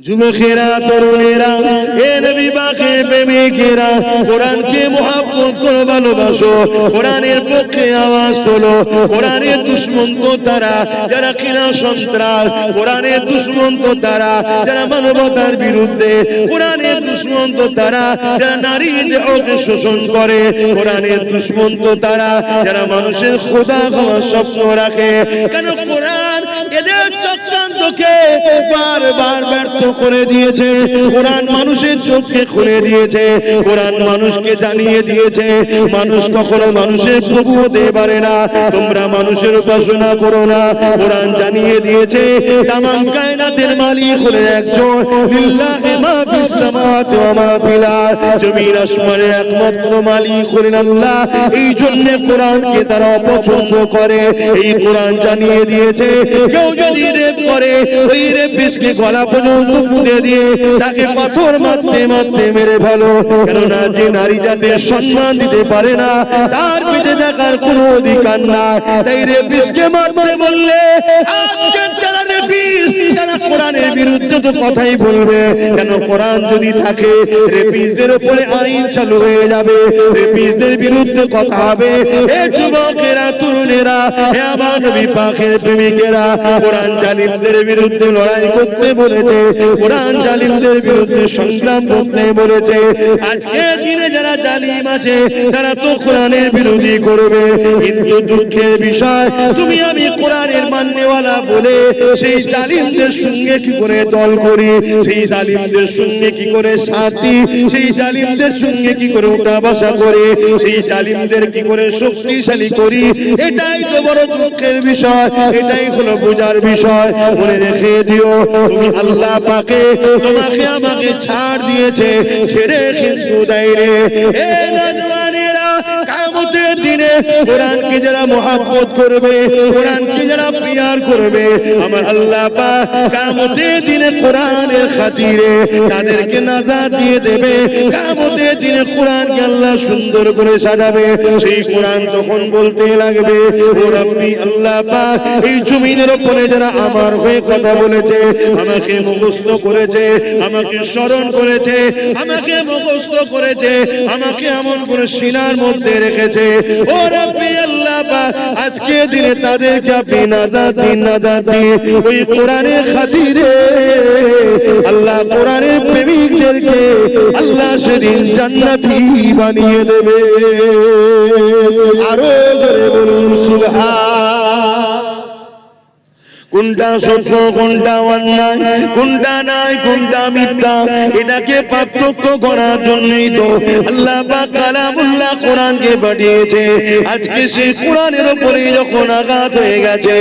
যুবকেরা, তরুণেরা, এ নবী পাকের প্রেমিকেরা, কোরআনকে মুহাব্বত করে ভালোবাসো, কোরআনের পক্ষে আওয়াজ তোলো। কোরআনের দুশমন তো তারা যারা কিনা সন্ত্রাস, কোরআনের দুশমন তো তারা যারা মানবতার বিরুদ্ধে, কোরআনের দুশমন তো তারা যারা নারীর দেহকে শোষণ করে, কোরআনের দুশমন তো তারা যারা মানুষের খোদা হওয়ার স্বপ্ন রাখে। কেন কোরআন এদের চক্রান্তকে বারবার ব্যর্থ করে দিয়েছে। কোরআন মানুষের চোখকে খুলে দিয়েছে, কোরআন মানুষকে জানিয়ে দিয়েছে মানুষ কখনো মানুষের প্রভু হতে পারে না, তোমরা মানুষের উপাসনা করো না। কোরআন জানিয়ে দিয়েছে তামাম কায়নাতের মালিক হলেন একজন, লিল্লাহি মা ফিস সামাওয়াতি ওয়া মা ফিল আরদ, জমিন আসমানের একমাত্র মালিক হলেন আল্লাহ। এই জন্য কোরআনকে তারা অপছন্দ করে। এই কোরআন জানিয়ে দিয়েছে কেউ যদি রেপ করে, ওই রেপিস্টকে গলা পর্যন্ত পুঁতে দিয়ে তাকে পাথর মারতে মারতে মেরে ফেলো। কেননা যে নারী জাতির সম্মান দিতে পারে না, তার বেঁচে থাকার কোনো অধিকার নাই। তাই রেপিস্টকে মারতে বললে আজকে যারা রেপিস্ট তারা কোরআনের বিরুদ্ধে তো কথাই বলবে। কেন কোরআন যদি থাকে রেপিস্টদের উপরে আইন চালু হয়ে যাবে, রেপিস্টদের বিরুদ্ধে কথা হবে। এ যুবকেরা, তরুণেরা, হে আমার নবী পাকের প্রেমিকেরা, কোরআন জালিমদের বিরুদ্ধে লড়াই করতে বলেছে, কোরআন জালিমদের বিরুদ্ধে সংগ্রাম করতে বলেছে। আজকে দিনে যারা জালিম আছে তারা তো কোরআনের বিরোধী করবে, কিন্তু দুঃখের বিষয় তুমি আমি কোরআনের মাননেওয়ালা বলে সেই জালিমদের সঙ্গে কি করে দল করি, সেই জালিমদের সঙ্গে কি করে সাথী, সেই জালিমদের সঙ্গে কি করে উঠা বসা করে, সেই জালিমদের কি করে শক্তিশালী করি। এটাই তো বড় দুঃখের বিষয়, এটাই হলো বোঝার বিষয়। মনে রেখে দিও তুমি আল্লাহ পাকে তোমাকে আমাকে ছাড় দিয়েছে, ছেড়ে কিন্তু দেয় রে। এ নওজওয়ানেরা, কিয়ামতের দিনে কোরআনকে যারা মুহাব্বত করবে, কোরআনকে যারা প্রিয়ার করবে, আমার আল্লাহ পাক কিয়ামতের দিনে কোরআনের খাতিরে তাদেরকে নাজাত দিয়ে দেবে। কিয়ামতের দিনে কোরআনকে আল্লাহ সুন্দর করে সাজাবে। সেই কোরআন তখন বলতে লাগবে, ও রব্বি আল্লাহ পাক, এই জমিনের উপরে যারা আমার হয়ে কথা বলেছে, আমাকে মুখস্থ করেছে, আমাকে স্মরণ করেছে, আমাকে মুখস্থ করেছে, আমাকে এমন করে সিনার মধ্যে রেখেছে, ও রব্বি আল্লাহ পাক, আজকে দিনে তাদেরকে আপনি নাজাত দিন, নাজাত দিন। ওই কোরআনের খাতিরে আল্লাহ কোরআনের প্রেমিকদেরকে আল্লাহ সেদিন জান্নাতি বানিয়ে দেবে। আরো জোরে বলুন সুবহান। কোনটা সত্য, কোনটা অন্যায়, কোনটা নাই, কোনটা মিথ্যা, এটাকে পার্থক্য করার জন্যই তো আল্লাহ পাক কালামুল্লাহ কোরআনকে পাঠিয়েছে। আজকে সেই কোরআনের উপরে যখন আঘাত হয়ে গেছে,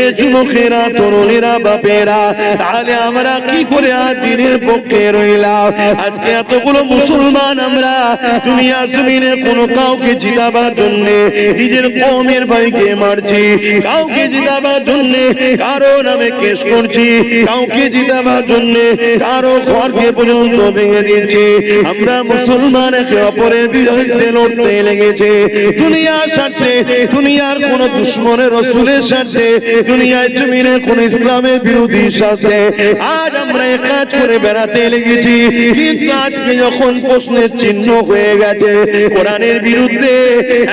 এ যুবকেরা, তরুণেরা, বাপেরা, তাহলে আমরা কি করে আজ দিনের পক্ষে রইলাম? আজকে এতগুলো মুসলমান আমরা দুনিয়া জমিনে কোনো কাউকে জিতাবার জন্য নিজের কওমের ভাইকে মারছি, কাউকে জিতাবার জন্য কারো নামে কেস করছি, কাউকে জিতাবার জন্য কারো ঘরকে পর্যন্ত ভেঙে দিয়েছি। আমরা মুসলমান একে অপরের বিরুদ্ধে লড়তে লেগেছে, দুনিয়ার স্বার্থে, দুনিয়ার কোন দুশ্মনের রাসূলের স্বার্থে, দুনিয়ার জমিনে কোন ইসলামের বিরোধী স্বার্থে আজ আমরা এক কাজ করে বেড়াতে লেগেছি। কিন্তু আজকে যখন প্রশ্নের চিহ্ন হয়ে গেছে, কোরআনের বিরুদ্ধে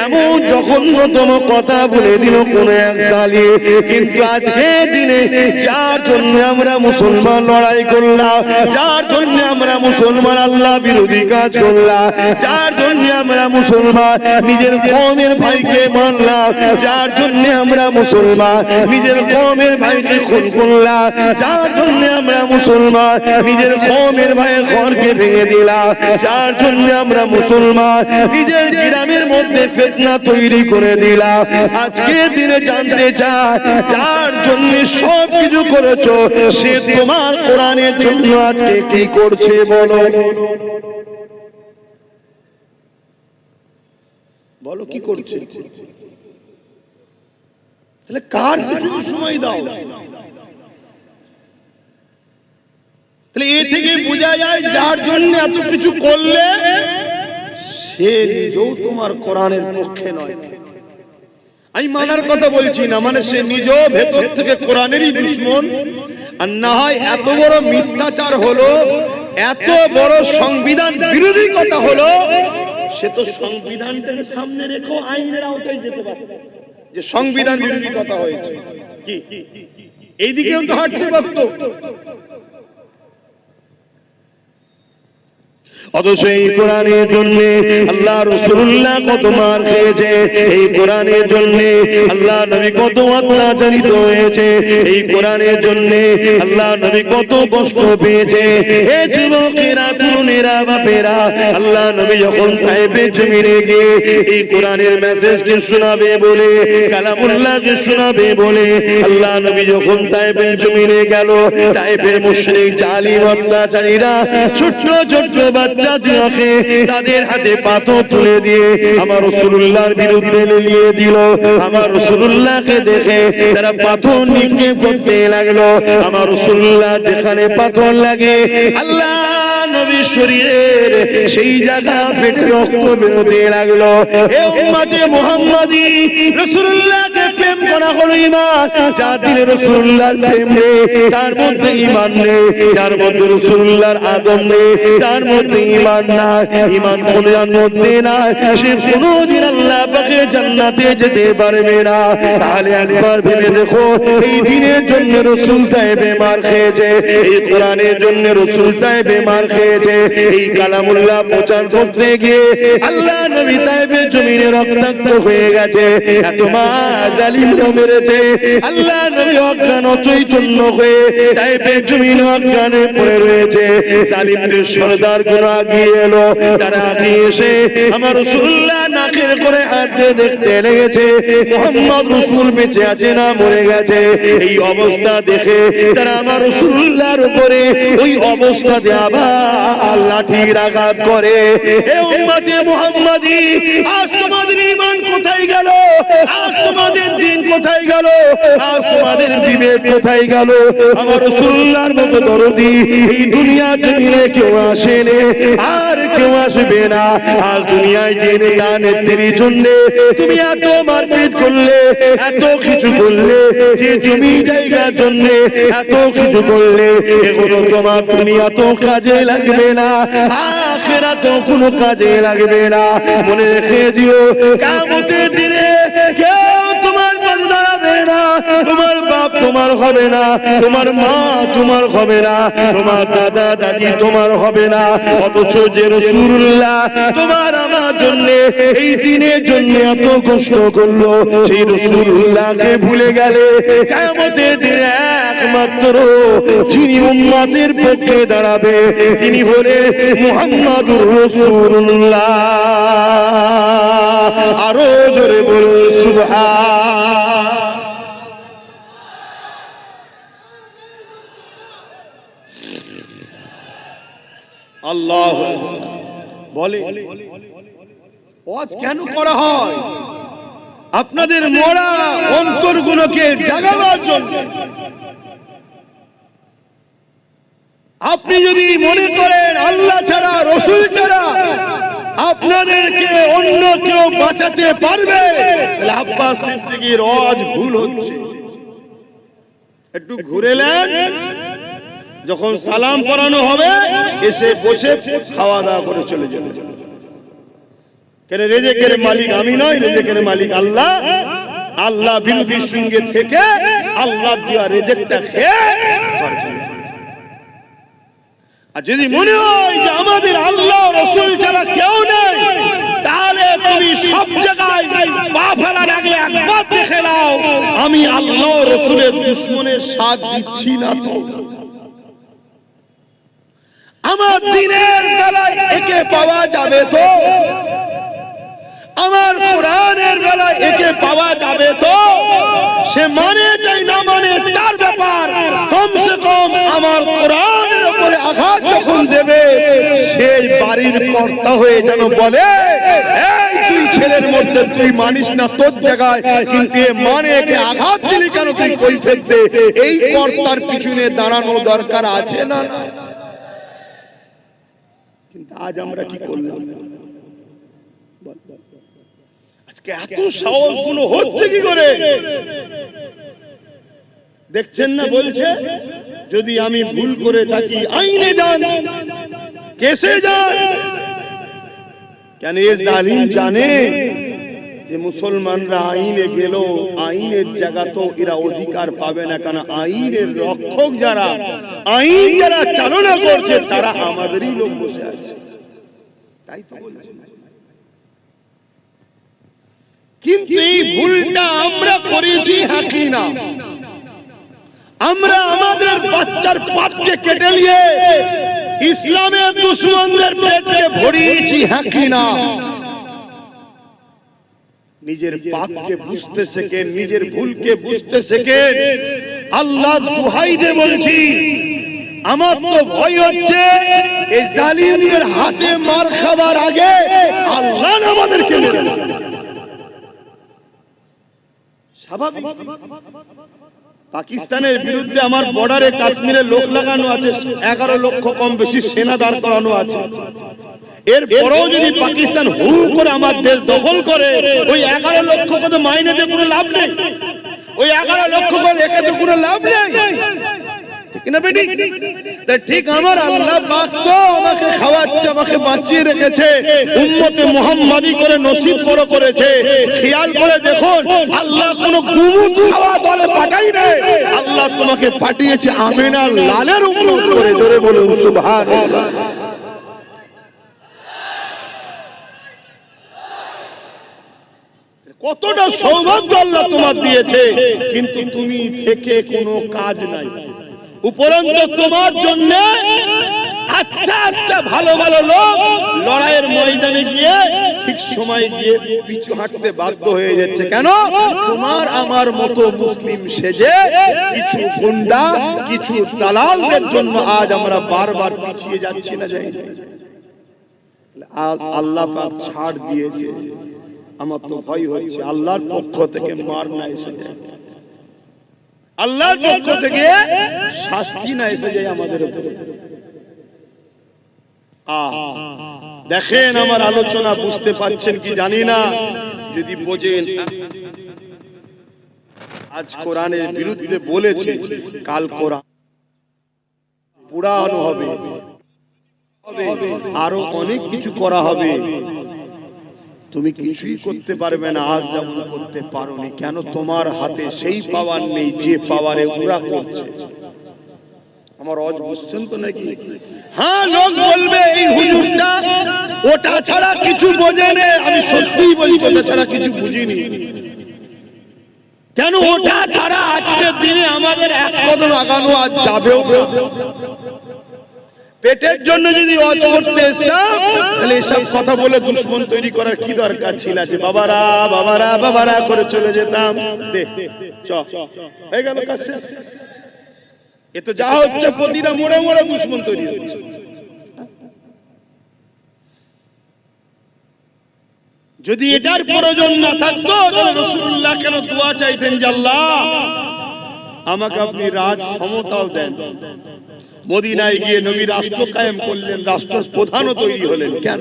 এমন জঘন্যতম কথা বলে দিল কোন এক জালিম, কিন্তু আজকে দিনে যার জন্য আমরা মুসলমান লড়াই করলাম, যার জন্য আমরা মুসলমান আল্লাহ বিরোধী কাজ করলাম, যার জন্য আমরা মুসলমান নিজের কওমের ভাইকে মারলাম, যার জন্য আমরা মুসলমান নিজের কওমের ভাইকে খুন করলাম, যার জন্য আমরা মুসলমান নিজের কওমের ভাইয়ের ঘরকে ভেঙে দিলাম, যার জন্য আমরা মুসলমান নিজের গ্রামের মধ্যে ফিতনা তৈরি করে দিলাম, আজকে দিনে জানতে চাই যার জন্য সব কিছু করেছো সে তোমার কোরআনের জন্য আজকে কি করছে বলো? বলো কি করছে? তাহলে কার সময় দাও? তাহলে এ থেকে বোঝা যায় যার জন্য এত কিছু করলে সে নিজেও তোমার কোরআনের পক্ষে নয়। আমি মানার কথা বলছি না, মানে সে নিজেও ভেতর থেকে কোরআনেরই দুশমন, আর না হয় এত বড় মিথ্যাচার হলো, এত বড় সংবিধান বিরোধী কথা হলো, সে তো সংবিধানটাকে সামনে রেখো আইনের আওতায় যেতে পারে, যে সংবিধান বিরোধী কথা হয়েছে কি এইদিকেও তো হাঁটতে পারত। অথচ এই কোরআনের জন্য আল্লাহ রাসূলুল্লাহ কত মার খেয়েছে, এই কোরআনের জন্য আল্লাহ নবী কত অত্যাচারিত হয়েছে, এই কোরআনের জন্য আল্লাহ নবী কত কষ্ট পেয়েছে। এ যুবকেরা, তরুণেরা, বাপেরা, আল্লাহ নবী যখন তায়েফের জমিনে গিয়ে এই কোরআনের মেসেজকে শোনাবে বলে, কালামুল্লাহকে শোনাবে বলে আল্লাহ নবী যখন তায়েফের জমিনে গেল, তায়েফের মুশরিক জালিম অত্যাচারীরা ছোট্ট ছোট্ট বাচ্চা তাদের হাতে পাথর তুলে দিয়ে আমার রাসূলুল্লাহর বিরুদ্ধে লেলিয়ে দিল। আমার রাসূলুল্লাহকে দেখে তারা পাথর নিক্ষেপ করতে লাগলো। আমার রাসূলুল্লাহ যেখানে পাথর লাগে আল্লাহ নবীর শরীরের সেই জায়গা ফেটে রক্ত বেরোতে লাগলো। এ উম্মতে মুহাম্মাদি, রাসূলুল্লাহকে প্রেম করা হলো ঈমান, যার দিলে রাসূলুল্লাহর প্রেম নেই তার মধ্যে ঈমান নেই, যার মধ্যে রাসূলুল্লাহর আদব নেই তার মধ্যে ঈমান নাই, ঈমান কোনটার মধ্যে নাই, সে কোনদিন আল্লাহ পাকের জান্নাতে যেতে পারবে না। তাহলে একবার ভেবে দেখো, এই দ্বীনের জন্য রাসূল তায়েফে মার খেয়েছে, এই কোরআনের জন্য রাসূল তায়েফে মার খেয়েছে, এই কালামুল্লাহ প্রচার করতে গিয়ে আল্লাহ নবী তায়েফের জমিনে রক্তাক্ত হয়ে গেছে, এত মা জালিমরা মেরেছে। আল্লাহ নবী অজ্ঞান অচৈতন্য হয়ে তায়েফের জমিনে অজ্ঞানে পড়ে রয়েছে। জালিমদের সরদার গুলো আগিয়ে এলো, তারা আগিয়ে এসে আমার রাসূলুল্লাহ নাকের করে হাত দিয়ে দেখতে লেগেছে মুহাম্মদ রাসূল বেঁচে আছে না মরে গেছে। এই অবস্থা দেখে তারা আমার রাসূলুল্লাহর উপরে ওই অবস্থাতে আবার লাঠির আঘাত করে। হে উম্মতে মুহাম্মাদি, আজ তোমাদের ঈমান কোথায় গেল? আজ তোমাদের দ্বীন কোথায় গেল? আজ তোমাদের বিবেক কোথায় গেল? আমার রাসূলুল্লাহর মতো দরদি এই দুনিয়া জমিনে কেউ আসেনি, আর কেউ আসবে না। আর দুনিয়ায় যে নেতা নেত্রীর জন্য তুমি এত মারপিট করলে, এত কিছু করলে, যে জমি জায়গার জন্য এত কিছু করলে, এগুলো তোমার দুনিয়া তো কাজে লাগবে না, আখিরাত কোনো কাজে লাগবে না। মনে রেখে দিও, কিয়ামতের দিনে কেউ তোমার পাশে দাঁড়াবে না, তোমার বাপ তোমার হবে না, তোমার মা তোমার হবে না, তোমার দাদা দাদি তোমার হবে না। অথচ যে রাসূলুল্লাহ তোমার আমার জন্য এই দিনের জন্য এত কষ্ট করলো, সেই রাসূলুল্লাহকে ভুলে গেলে কিয়ামতের দিনে একমাত্র যিনি উম্মতের পক্ষে দাঁড়াবে তিনি হলেন মুহাম্মাদুর রাসূলুল্লাহ। আরো জোরে বলুন সুবহান। আল্লাহ বলে ওয়াজ কেন করা হয়? আপনাদের মরা অন্তরগুলোকে জাগাবার জন্য। আপনি যদি মনে করেন আল্লাহ ছাড়া, রাসূল ছাড়া আপনাদেরকে অন্য কেউ বাঁচাতে পারবে, তাহলে আব্বাস সিদ্দিকীর ওয়াজ ভুল হচ্ছে। একটু ঘুরে নেন, যখন সালাম পড়ানো হবে এসে বসে খাওয়া দাওয়া করে চলে যাবে। কেন? রিজিকের মালিক আমি নই, রিজিকের মালিক আল্লাহ। আল্লাহ বিরোধীর সঙ্গে থেকে আল্লাহ দিয়া রিজিকটা খেয়ে। আর যদি মনে হয় যে আমাদের আল্লাহ রাসূল ছাড়া কেউ নেই, তাহলে তুমি সব জায়গায় পা ফেলার আগে একবার দেখে নাও আমি আল্লাহ রাসূলের দুশমনের সাথ দিচ্ছি না তো। আমার দ্বীনের বেলায় একে পাওয়া যাবে তো? আমার কোরআনের বেলায় একে পাওয়া যাবে তো? সে মানে চাই না মানে তার ব্যাপার, কমসে কম আমার কোরআনের উপরে আঘাত যখন দেবে সেই বাড়ির কর্তা হয়ে যেন বলে, এই তুই ছেলের মধ্যে তুই মানিস না তোর জায়গায়, কিন্তু এ মানে একে আঘাত দিলি কেন, তুই কই ফেলতে। এই কর্তার পিছনে দাঁড়ানো দরকার আছে না? কিন্তু আজ আমরা কি করলাম? আজকে এত সাহস গুলো হচ্ছে কি করে? দেখছেন না বলছে যদি আমি ভুল করে থাকি আইনে যান, কেসে যান। কেন এ জালিম জানে যে মুসলমানরা আইনে গেল, আইনের জায়গা তো এরা অধিকার পাবে না, কারণ আইনের রক্ষক যারা, আইন যারা চালনা করছে তারা আমাদেরই লোক বসে আছে। তাই তো বলছি, কিন্তু এই ভুলটা আমরা করেছি হাকি না। আমরা আমাদের বাচ্চার পাতকে কেটে নিয়ে ইসলামের দুশমনদের পেটে ভরিয়েছি হাকি না। নিজের পাপকে বুঝতে শেখেন, নিজের ভুলকে বুঝতে শেখেন। আল্লাহ দুহাই দিয়ে বলছি, আমার তো ভয় হচ্ছে এই জালিমদের হাতে মার খাবার আগে আল্লাহ আমাদেরকে মেরে দেবে। স্বাভাবিক। পাকিস্তানের বিরুদ্ধে আমার বর্ডারে কাশ্মীরে লোক লাগানো আছে, 11 লক্ষ কম বেশি সেনা দাঁড় করানো আছে। এরপরেও যদি পাকিস্তান হু করে আমার দেশ দখল করে, ওই 11 লক্ষ কত মাইনে দিয়ে কোনো লাভ নেই, ওই 11 লক্ষ করে রেখে তো কোনো লাভ নেই, ঠিক না বেটি? ঠিক আমার আল্লাহ পাক তো আমাকে খাওয়াচ্ছে, আমাকে বাঁচিয়ে রেখেছে, উম্মতে মুহাম্মাদি করে নসিব বড় করেছে। খেয়াল করে দেখুন, আল্লাহ কোনো গুমুট খাওয়া দলে পাঠাই নাই, আল্লাহ তোমাকে পাঠিয়েছে আমিনার লালের উম্মত করে। ধরে বলুন সুবহানাল্লাহ। কতটা সৌভাগ্য আল্লাহ তোমার দিয়েছে, কিন্তু তুমি থেকে কোনো কাজ নাই। উপরন্ত তোমার জন্য আচ্ছা আচ্ছা ভালো ভালো লোক লড়াইয়ের ময়দানে গিয়ে ঠিক সময় গিয়ে পিছু হাঁটতে বাধ্য হয়ে যাচ্ছে। কেন? তোমার আমার মতো মুসলিম সেজে কিছু গুন্ডা, কিছু দালালদের জন্য আজ আমরা বারবার পিছিয়ে যাচ্ছি না। যাই আল্লাহ পাক ছাড় দিয়েছে। আমার তো ভয় হচ্ছে আল্লাহর পক্ষ থেকে মার না এসে যায়, আল্লাহর পক্ষ থেকে শাস্তি না এসে যায় আমাদের উপরে। দেখেন আমার আলোচনা বুঝতে পারছেন কি জানি না, যদি বোঝেন। আজ কোরআনের বিরুদ্ধে বলেছে, কাল কোরআন পুরানো হবে, আরো অনেক কিছু করা হবে। তুমি কিছুই করতে পারবে না, আজ যেমন করতে পারোনি। কেন? তোমার হাতে সেই পাওয়ার নেই যে পাওয়ারে ওরা করছে। আমার আজ বুঝছেন তো নাকি? হ্যাঁ, লোক বলবে এই হুজুরটা ওটা ছাড়া কিছু বোঝে না। আমি সত্যিই বলছি, ওটা ছাড়া কিছু বুঝিনি। কেন? ওটা ছাড়া আজকের দিনে আমাদের এক কদম আগানো আজ যাবেও না। পেটের জন্য যদি অজ করতে এসতাম, তাহলে এসব কথা বলে দুশ্মন তৈরি করার কি দরকার ছিল? যে বাবারা বাবারা বাবারা করে চলে যেতাম। হয়ে গেল কাজ শেষ। এ তো যা হচ্ছে প্রতিটা মোড়ে মোড়ে দুশ্মন তৈরি হচ্ছে। যদি এটার প্রয়োজন না থাকতো, তাহলে রাসূলুল্লাহ কেন দোয়া চাইতেন যে আল্লাহ আমাকে আপনি রাজ ক্ষমতাও দেন। মদিনায় গিয়ে নবী রাষ্ট্র কায়েম করলেন, রাষ্ট্র প্রধানও তৈরি হলেন। কেন?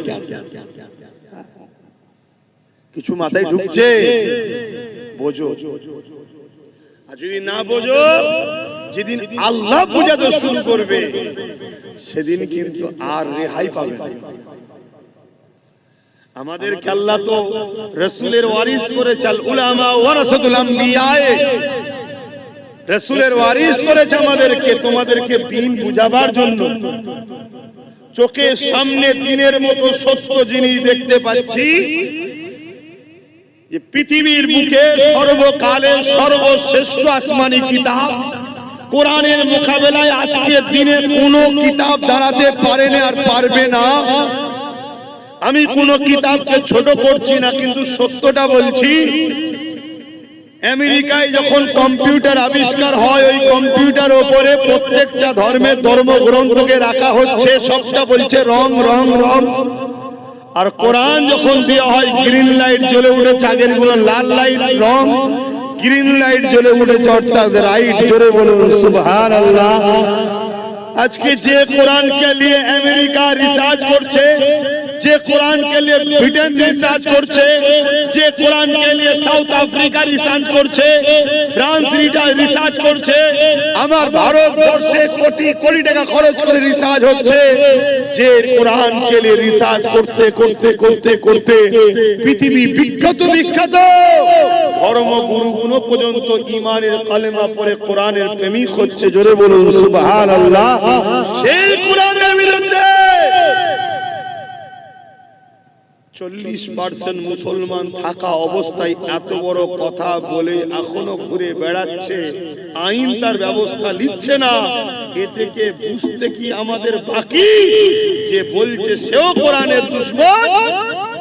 কিছু মাথায় ঢুকছে? বোঝো। আর যদি না বোঝো, যেদিন আল্লাহ বোঝাতে শুরু করবে সেদিন কিন্তু আর রেহাই পাবে না। আমাদেরকে আল্লাহ তো রাসূলের ওয়ারিস করেছে, উলামা ওয়ারাসাতুল আম্বিয়া, রাসূলের ওয়ারিস করেছে আমাদেরকে, তোমাদেরকে দ্বীন বুঝাবার জন্য। চোখের সামনে দ্বীনের মতো সত্য জিনিস দেখতে পাচ্ছি যে পৃথিবীর বুকে সর্বকালের সর্বশ্রেষ্ঠ আসমানি কিতাব কোরআনের মোকাবেলায় আজকে দিনে কোনো কিতাব দাঁড়াতে পারে না আর পারবে না। আমি কোনো কিতাবকে ছোট করছি না, কিন্তু সত্যটা বলছি। আমেরিকায় যখন কম্পিউটার আবিষ্কার হয়, ওই কম্পিউটার উপরে প্রত্যেকটা ধর্মের ধর্মগ্রন্থকে রাখা হচ্ছে, সবটা বলছে রং রং রং। আর কোরআন যখন দেওয়া হয়, গ্রিন লাইট জ্বলে উঠেছে, আগের গুলো লাল লাইট রং, গ্রিন লাইট জ্বলে উঠেছে অর্থাৎ রাইট। জোরে বলুন সুবহানাল্লাহ। আজকে যে কোরআনকে নিয়ে আমেরিকা রিসার্চ করছে, যে কোরআন কে নিয়ে ব্রিটেন রিসার্চ করছে, যে কোরআন কে নিয়ে সাউথ আফ্রিকা রিসার্চ করছে, ফ্রান্স রিসার্চ করছে, আমার ভারতবর্ষে কোটি কোটি টাকা খরচ করে রিসার্চ হচ্ছে। যে কোরআন কে নিয়ে রিসার্চ করতে করতে করতে করতে পৃথিবী বিখ্যাত ধর্মগুরুগুলো পর্যন্ত ঈমানের কালেমা পড়ে কোরআনের প্রেমিক হচ্ছে। জোরে বলুন সুবহানাল্লাহ। সেই কোরআনের বিরুদ্ধে 40% মুসলমান থাকা অবস্থায় এত বড় কথা বলে এখনো ঘুরে বেড়াচ্ছে, আইন তার ব্যবস্থা নিচ্ছে না। এ থেকে বুঝতে কি আমাদের বাকি যে বলছে সেও কোরআনের দুশমন,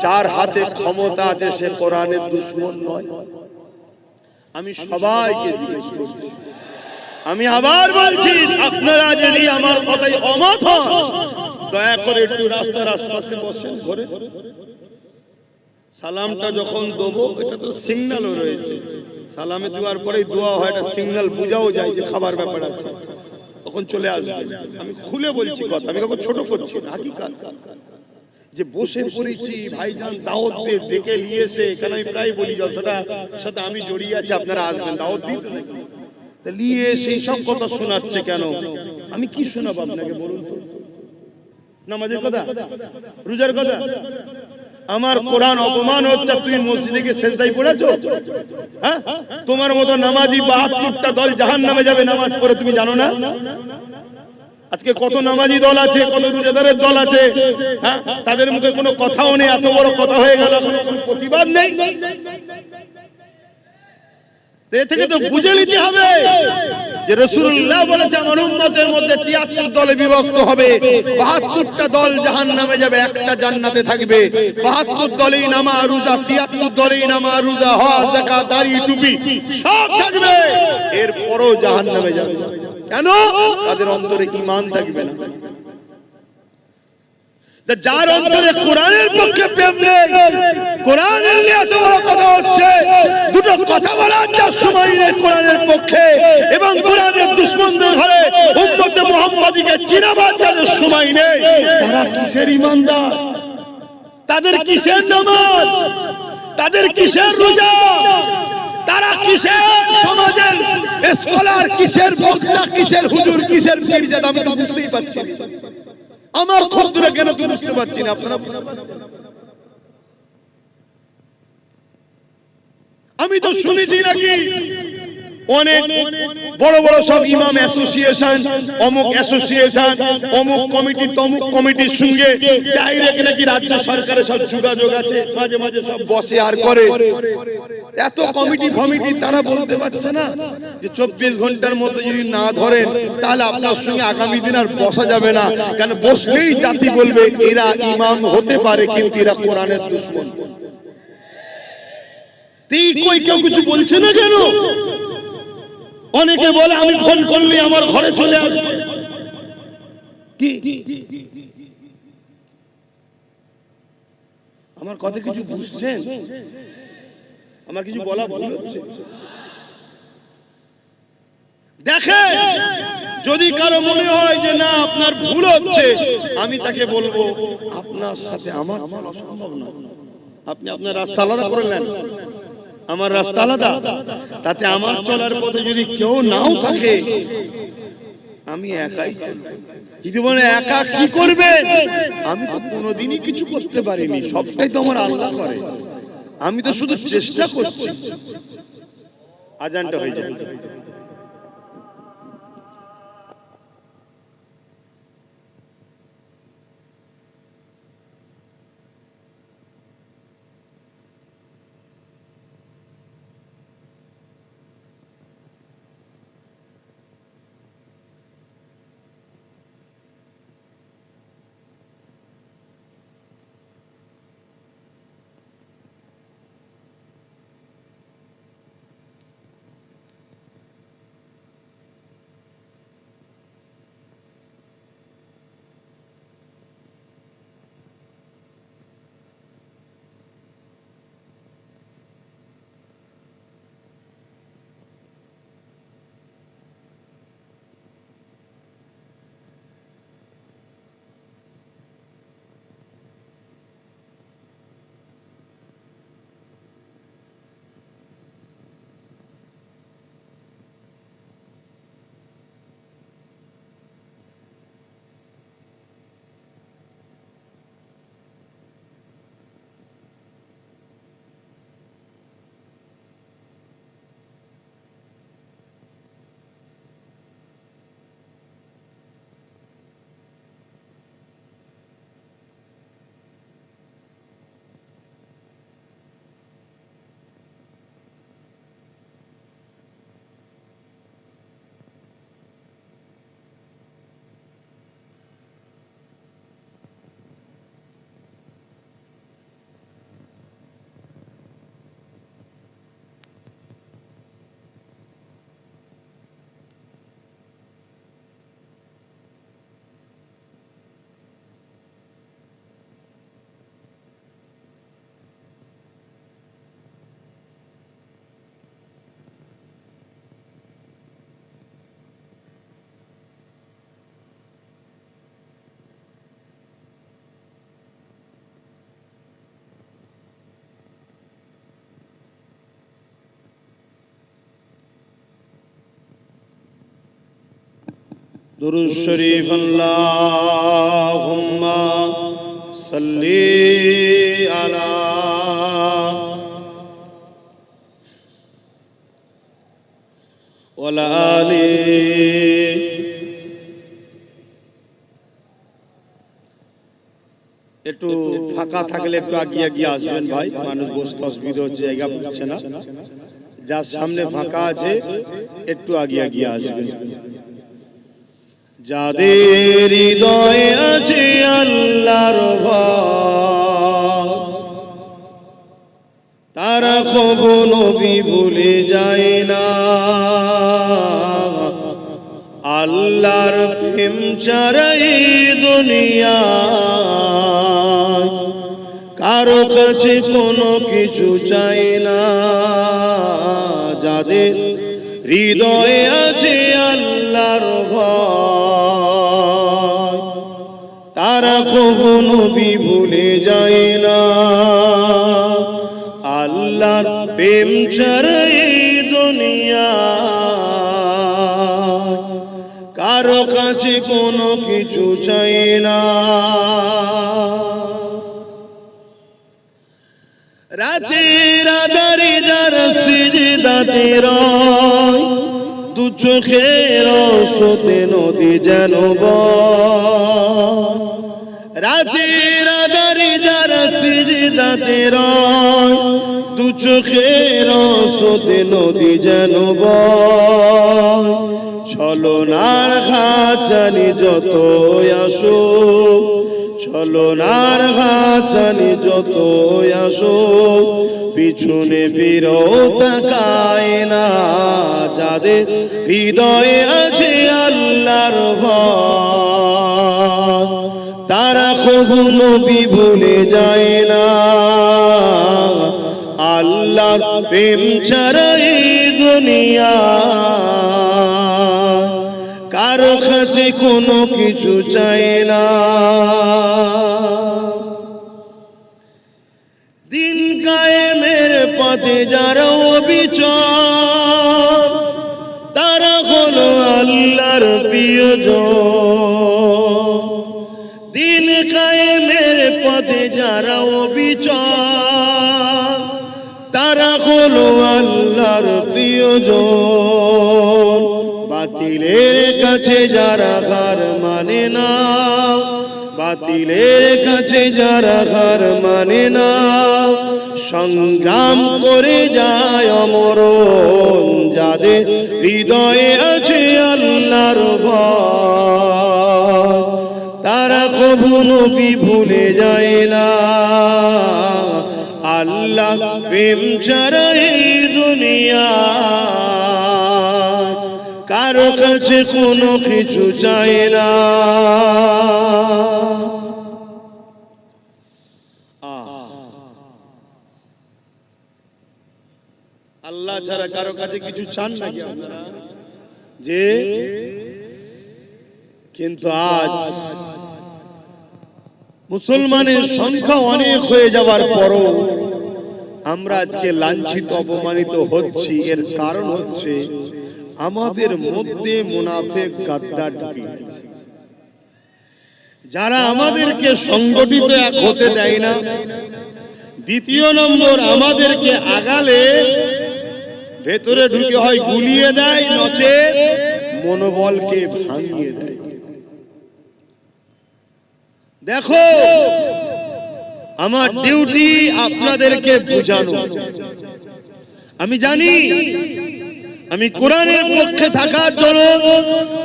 যার হাতে ক্ষমতা আছে সে কোরআনের দুশমন নয়? আমি সবাইকে জিজ্ঞেস করছি, আমি আবার বলছি, আপনারা যদি আমার কথায় অমত হন, দয়া করে একটু রাস্তার আশপাশে বসেন, ঘরে সালামটা যখন দেবো, এটা তো সিগন্যালও রয়েছে, সালামে দেওয়ার পরেই দোয়া হয়, এটা সিগন্যাল বোঝাও যায় যে খাবার ব্যাপার আছে, তখন চলে আসবে। আমি খুলে বলছি কথা, আমি কাউকে ছোট করছি না, হাকিকাত। যে বসে পড়েছি ভাইজান দাওয়াত দিয়ে ডেকে নিয়েছে, এখানে আমি প্রায় বলি জলসাটার সাথে আমি জড়িয়ে আছি, আপনারা আসবেন, দাওয়াত দিতে নাকি তা নিয়ে সেই সব কথা শোনাচ্ছে কেন? আমি কি শোনাবো আপনাকে বলুন তো? নামাজের কথা, রোজার কথা? আমার কোরআন অপমান হচ্ছে, তুমি মসজিদে গিয়ে সেজদায় পড়েছো? হ্যাঁ, তোমার মতো নামাজি 72টা দল জাহান্নামে যাবে নামাজ পড়ে, তুমি জানো না? আজকে কত নামাজি দল আছে, কত রোজাদারের দল আছে, হ্যাঁ, তাদের মুখে কোনো কথাও নেই, এত বড় কথা হয়ে গেল, কোনো প্রতিবাদ নেই। এ থেকে তো বুঝে নিতে হবে যে রাসূলুল্লাহ বলেছে আমার উম্মতের মধ্যে 73 দলে বিভক্ত হবে, 72টা দল জাহান্নামে যাবে, একটা জান্নাতে থাকবে। 72 দলেই নামাজ রোজা, 73 দলেই নামাজ রোজা, হজ যাকাত দাড়ি টুপি সব থাকবে, এরপরও জাহান্নামে যাবে। কেন? তাদের অন্তরে ঈমান থাকবে না। যার অন্তরে কোরআনের পক্ষে প্রেম নেই, কোরআনের নিয়ে এত বড় কথা হচ্ছে, দুটো কথা বলার যার সময় নেই কোরআনের পক্ষে এবং কোরআনের দুশমনদের ঘরে উম্মতে মুহাম্মাদীকে চিনাবার যাদের সময় নেই, তারা কিসের ঈমানদার? তাদের কিসের নামাজ? তাদের কিসের রোজা? তারা কিসের সমাজের স্কলার, কিসের বক্তা, কিসের হুজুর, কিসের পীরজাদা? আমি তো বুঝতেই পারছি না। আমার ক্ষুদ্রে কেন তো বুঝতে পারছি না আপনারা? আমি তো শুনেছি নাকি অনেক বড় বড় সব ইমাম অ্যাসোসিয়েশন, অমুক অ্যাসোসিয়েশন, অমুক কমিটি, তমুক কমিটির সঙ্গে ডাইরেক্ট নাকি রাজ্য সরকারের সব যোগাযোগ আছে, মাঝে মাঝে সব বসে আর করে। এত কমিটি ফমিটি তারা বলতে পারছে না যে 24 ঘন্টার মধ্যে যদি না ধরেন তাহলে আপনার সঙ্গে আগামী দিন আর বসা যাবে না, কেন বসলেই জাতি বলবে এরা ইমাম হতে পারে কিন্তু এরা কোরআনের দুশমন। কেউ কিছু বলছে না কেন? অনেকে বলে আমি ফোন করলে আমার ঘরে চলে আসবে। কি আমার কথা কিছু বুঝছেন? আমার কিছু বলা ভুল হচ্ছে? দেখে যদি কারো মনে হয় যে না আপনার ভুল হচ্ছে, আমি তাকে বলবো আপনার সাথে আমার চলা সম্ভব না, আপনি আপনার রাস্তা আলাদা করে নেন, আমার রাস্তা আলাদা, তাতে আমার চলার পথে যদি কেউ নাও থাকে আমি একাই। যদি বলে একা কি করবেন, আমি তো কোনোদিনই কিছু করতে পারিনি, সবটাই তো আমার আল্লাহ করে, আমি তো শুধু চেষ্টা করছি। আজানটা হয়ে যায়। দুরূদ শরীফ আল্লাহুম্মা সাল্লি আলা ওয়ালা আলি। একটু ফাঁকা থাকলে একটু আগিয়ে গিয়ে আসবেন ভাই, মানুষ বসতে অসুবিধা হচ্ছে, জায়গা পাচ্ছে না। যার সামনে ফাঁকা আছে একটু আগিয়ে গিয়ে আসবেন। যাদের হৃদয়ে আছে আল্লাহর ভয়, তারা কখনো নবী ভুলে যায় না। আল্লাহর প্রেম ছাড়াই দুনিয়ায় কারো কাছে কোনো কিছু চাই না। যাদের হৃদয়ে আছে আল্লাহর ভয়, তারা কখনো নবী ভুলে যায় না। আল্লাহর প্রেম ছাড়াই দুনিয়ায় কারো কাছে কোনো কিছু চাই না। রাতের আধারে যারা সিজদাতে রয়, দু চোখের স্রোতে নদী যেন বয়। রাতের আধারে যারা সিজদাতে রয়, দু চোখের স্রোতে নদী যেন বয়। ছলনার ঘাচানি যত আসো, ছলনার ঘাচানি যত আসো, পিছনে ফিরো তাকায় না। যাদের হৃদয়ে আছে আল্লাহর ভয়, তারা কখনো নবী ভুলে যায় না। আল্লাহর প্রেম ছাড়াই দুনিয়া কারো কাছে কোনো কিছু চাই না। দিন কায়েমের পথে যারা অবিচল, তারা হলো আল্লাহর প্রিয়জন। দিন কায়েমের পথে যারা অবিচল, তারা হলো আল্লাহর প্রিয়জন। বাতিলের কাছে যারা হার মানে না, বাতিলের কাছে যারা হার মানে না, সংগ্রাম করে যায় অমরণ। যাদের হৃদয়ে আছে আল্লাহর ভয়, তারা কখনো নবী ভুলে যায় না। আল্লাহ প্রেম ছাড়াই দুনিয়া কারো কাছে কোনো কিছু চাই না। আল্লাহ ছাড়া কারো কাছে কিছু চান নাকি আপনারা? যে কিন্তু আজ মুসলমানের সংখ্যা অনেক হয়ে যাওয়ার পরও আমরা আজকে লাঞ্ছিত অপমানিত হচ্ছি। এর কারণ হচ্ছে আমাদের মধ্যে মুনাফিক গাদ্দার ঢুকে গেছে, যারা আমাদেরকে সংগঠিত এক হতে দেয় না। দ্বিতীয় নম্বর, আমাদেরকে আগালে ভেতরে ঢুকে হয় গুলিয়ে দেয়, নচে মনোবলকে ভাঙিয়ে দেয়। দেখো, আমার ডিউটি আপনাদেরকে বোঝানো। আমি জানি আমি কোরআনের পক্ষে থাকার জন্য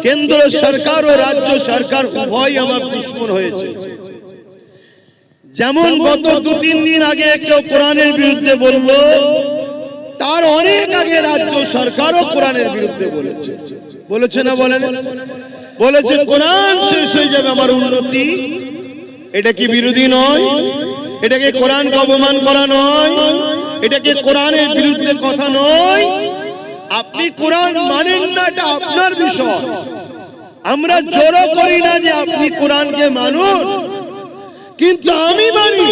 কেন্দ্র সরকার ও রাজ্য সরকার উভয় আমার দুশমন হয়েছে। যেমন গত 2-3 দিন আগে কেউ কোরআনের বিরুদ্ধে বলল, তার অনেক আগে রাজ্য সরকারও কোরআনের বিরুদ্ধে বলেছে। বলেছে না বলেন? বলেছে কোরআন শেষ হয়ে যাবে আমার উন্নতি। এটা কি বিরোধী নয়? এটাকে কোরআনকে অপমান করা নয়? এটাকে কোরআনের বিরুদ্ধে কথা নয়? আপনি কোরআন মানেন না, এটা আপনার বিষয়। আমরা জোরও করি না যে আপনি কোরআনকে মানুন, কিন্তু আমি মানি।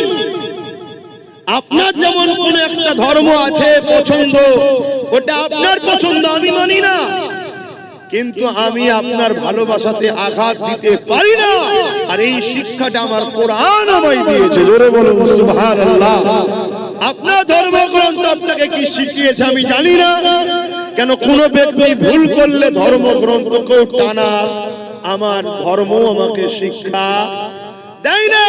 আপনার যেমন কোন একটা ধর্ম আছে পছন্দ, ওটা আপনার পছন্দ, আমি মানি না। কিন্তু আমি আপনার ভালোবাসাতে আঘাত দিতে পারি না, আর এই শিক্ষাটা আমার কোরআন আমায় দিয়েছে। জোরে বলুন সুবহানাল্লাহ। আপনার ধর্মগ্রন্থ আপনাকে কি শিখিয়েছে আমি জানি না, কেন কোন ব্যক্তি ভুল করলে ধর্মগ্রন্থকেও টানা আমার ধর্ম আমাকে শিক্ষা দেয় না।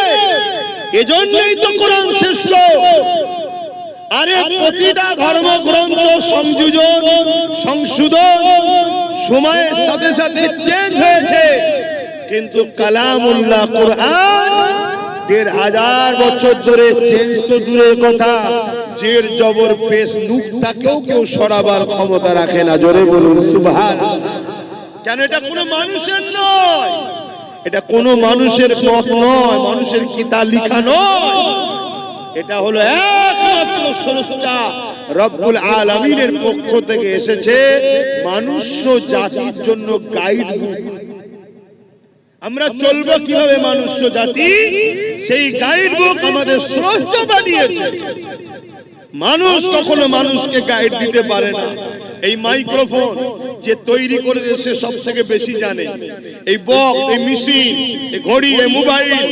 এজন্যই তো কোরআন শ্রেষ্ঠ। আরে প্রতিটা ধর্মগ্রন্থ সংযোজন সংশোধন সময়ের সাথে সাথে চেঞ্জ হয়েছে, কিন্তু কালামুল্লাহ কোরআন ১৫০০ বছর ধরে চেঞ্জ তো দূরের কথা, জের জবর পেশ নুকতাকেও কেউ সরাবার ক্ষমতা রাখে না। জোরে বলুন সুবহানাল্লাহ। কেন? এটা কোনো মানুষের নয়, এটা কোনো মানুষের মত নয়, মানুষের কিতাব লেখা নয়, এটা হলো একমাত্র স্রষ্টা রব্বুল আলামিনের পক্ষ থেকে এসেছে মানুষ জাতির জন্য গাইড বুক। আমরা চলবো কিভাবে মানুষ জাতি, সেই গাইড বুক আমাদের স্রষ্টা বানিয়েছে। মানুষ কখনো মানুষকে গাইড দিতে পারে না। এই মাইক্রোফোন যে তৈরি করেছে সে সব থেকে বেশি জানে। এই বক্স, এই মেশিন, এই ঘড়ি, এই মোবাইল,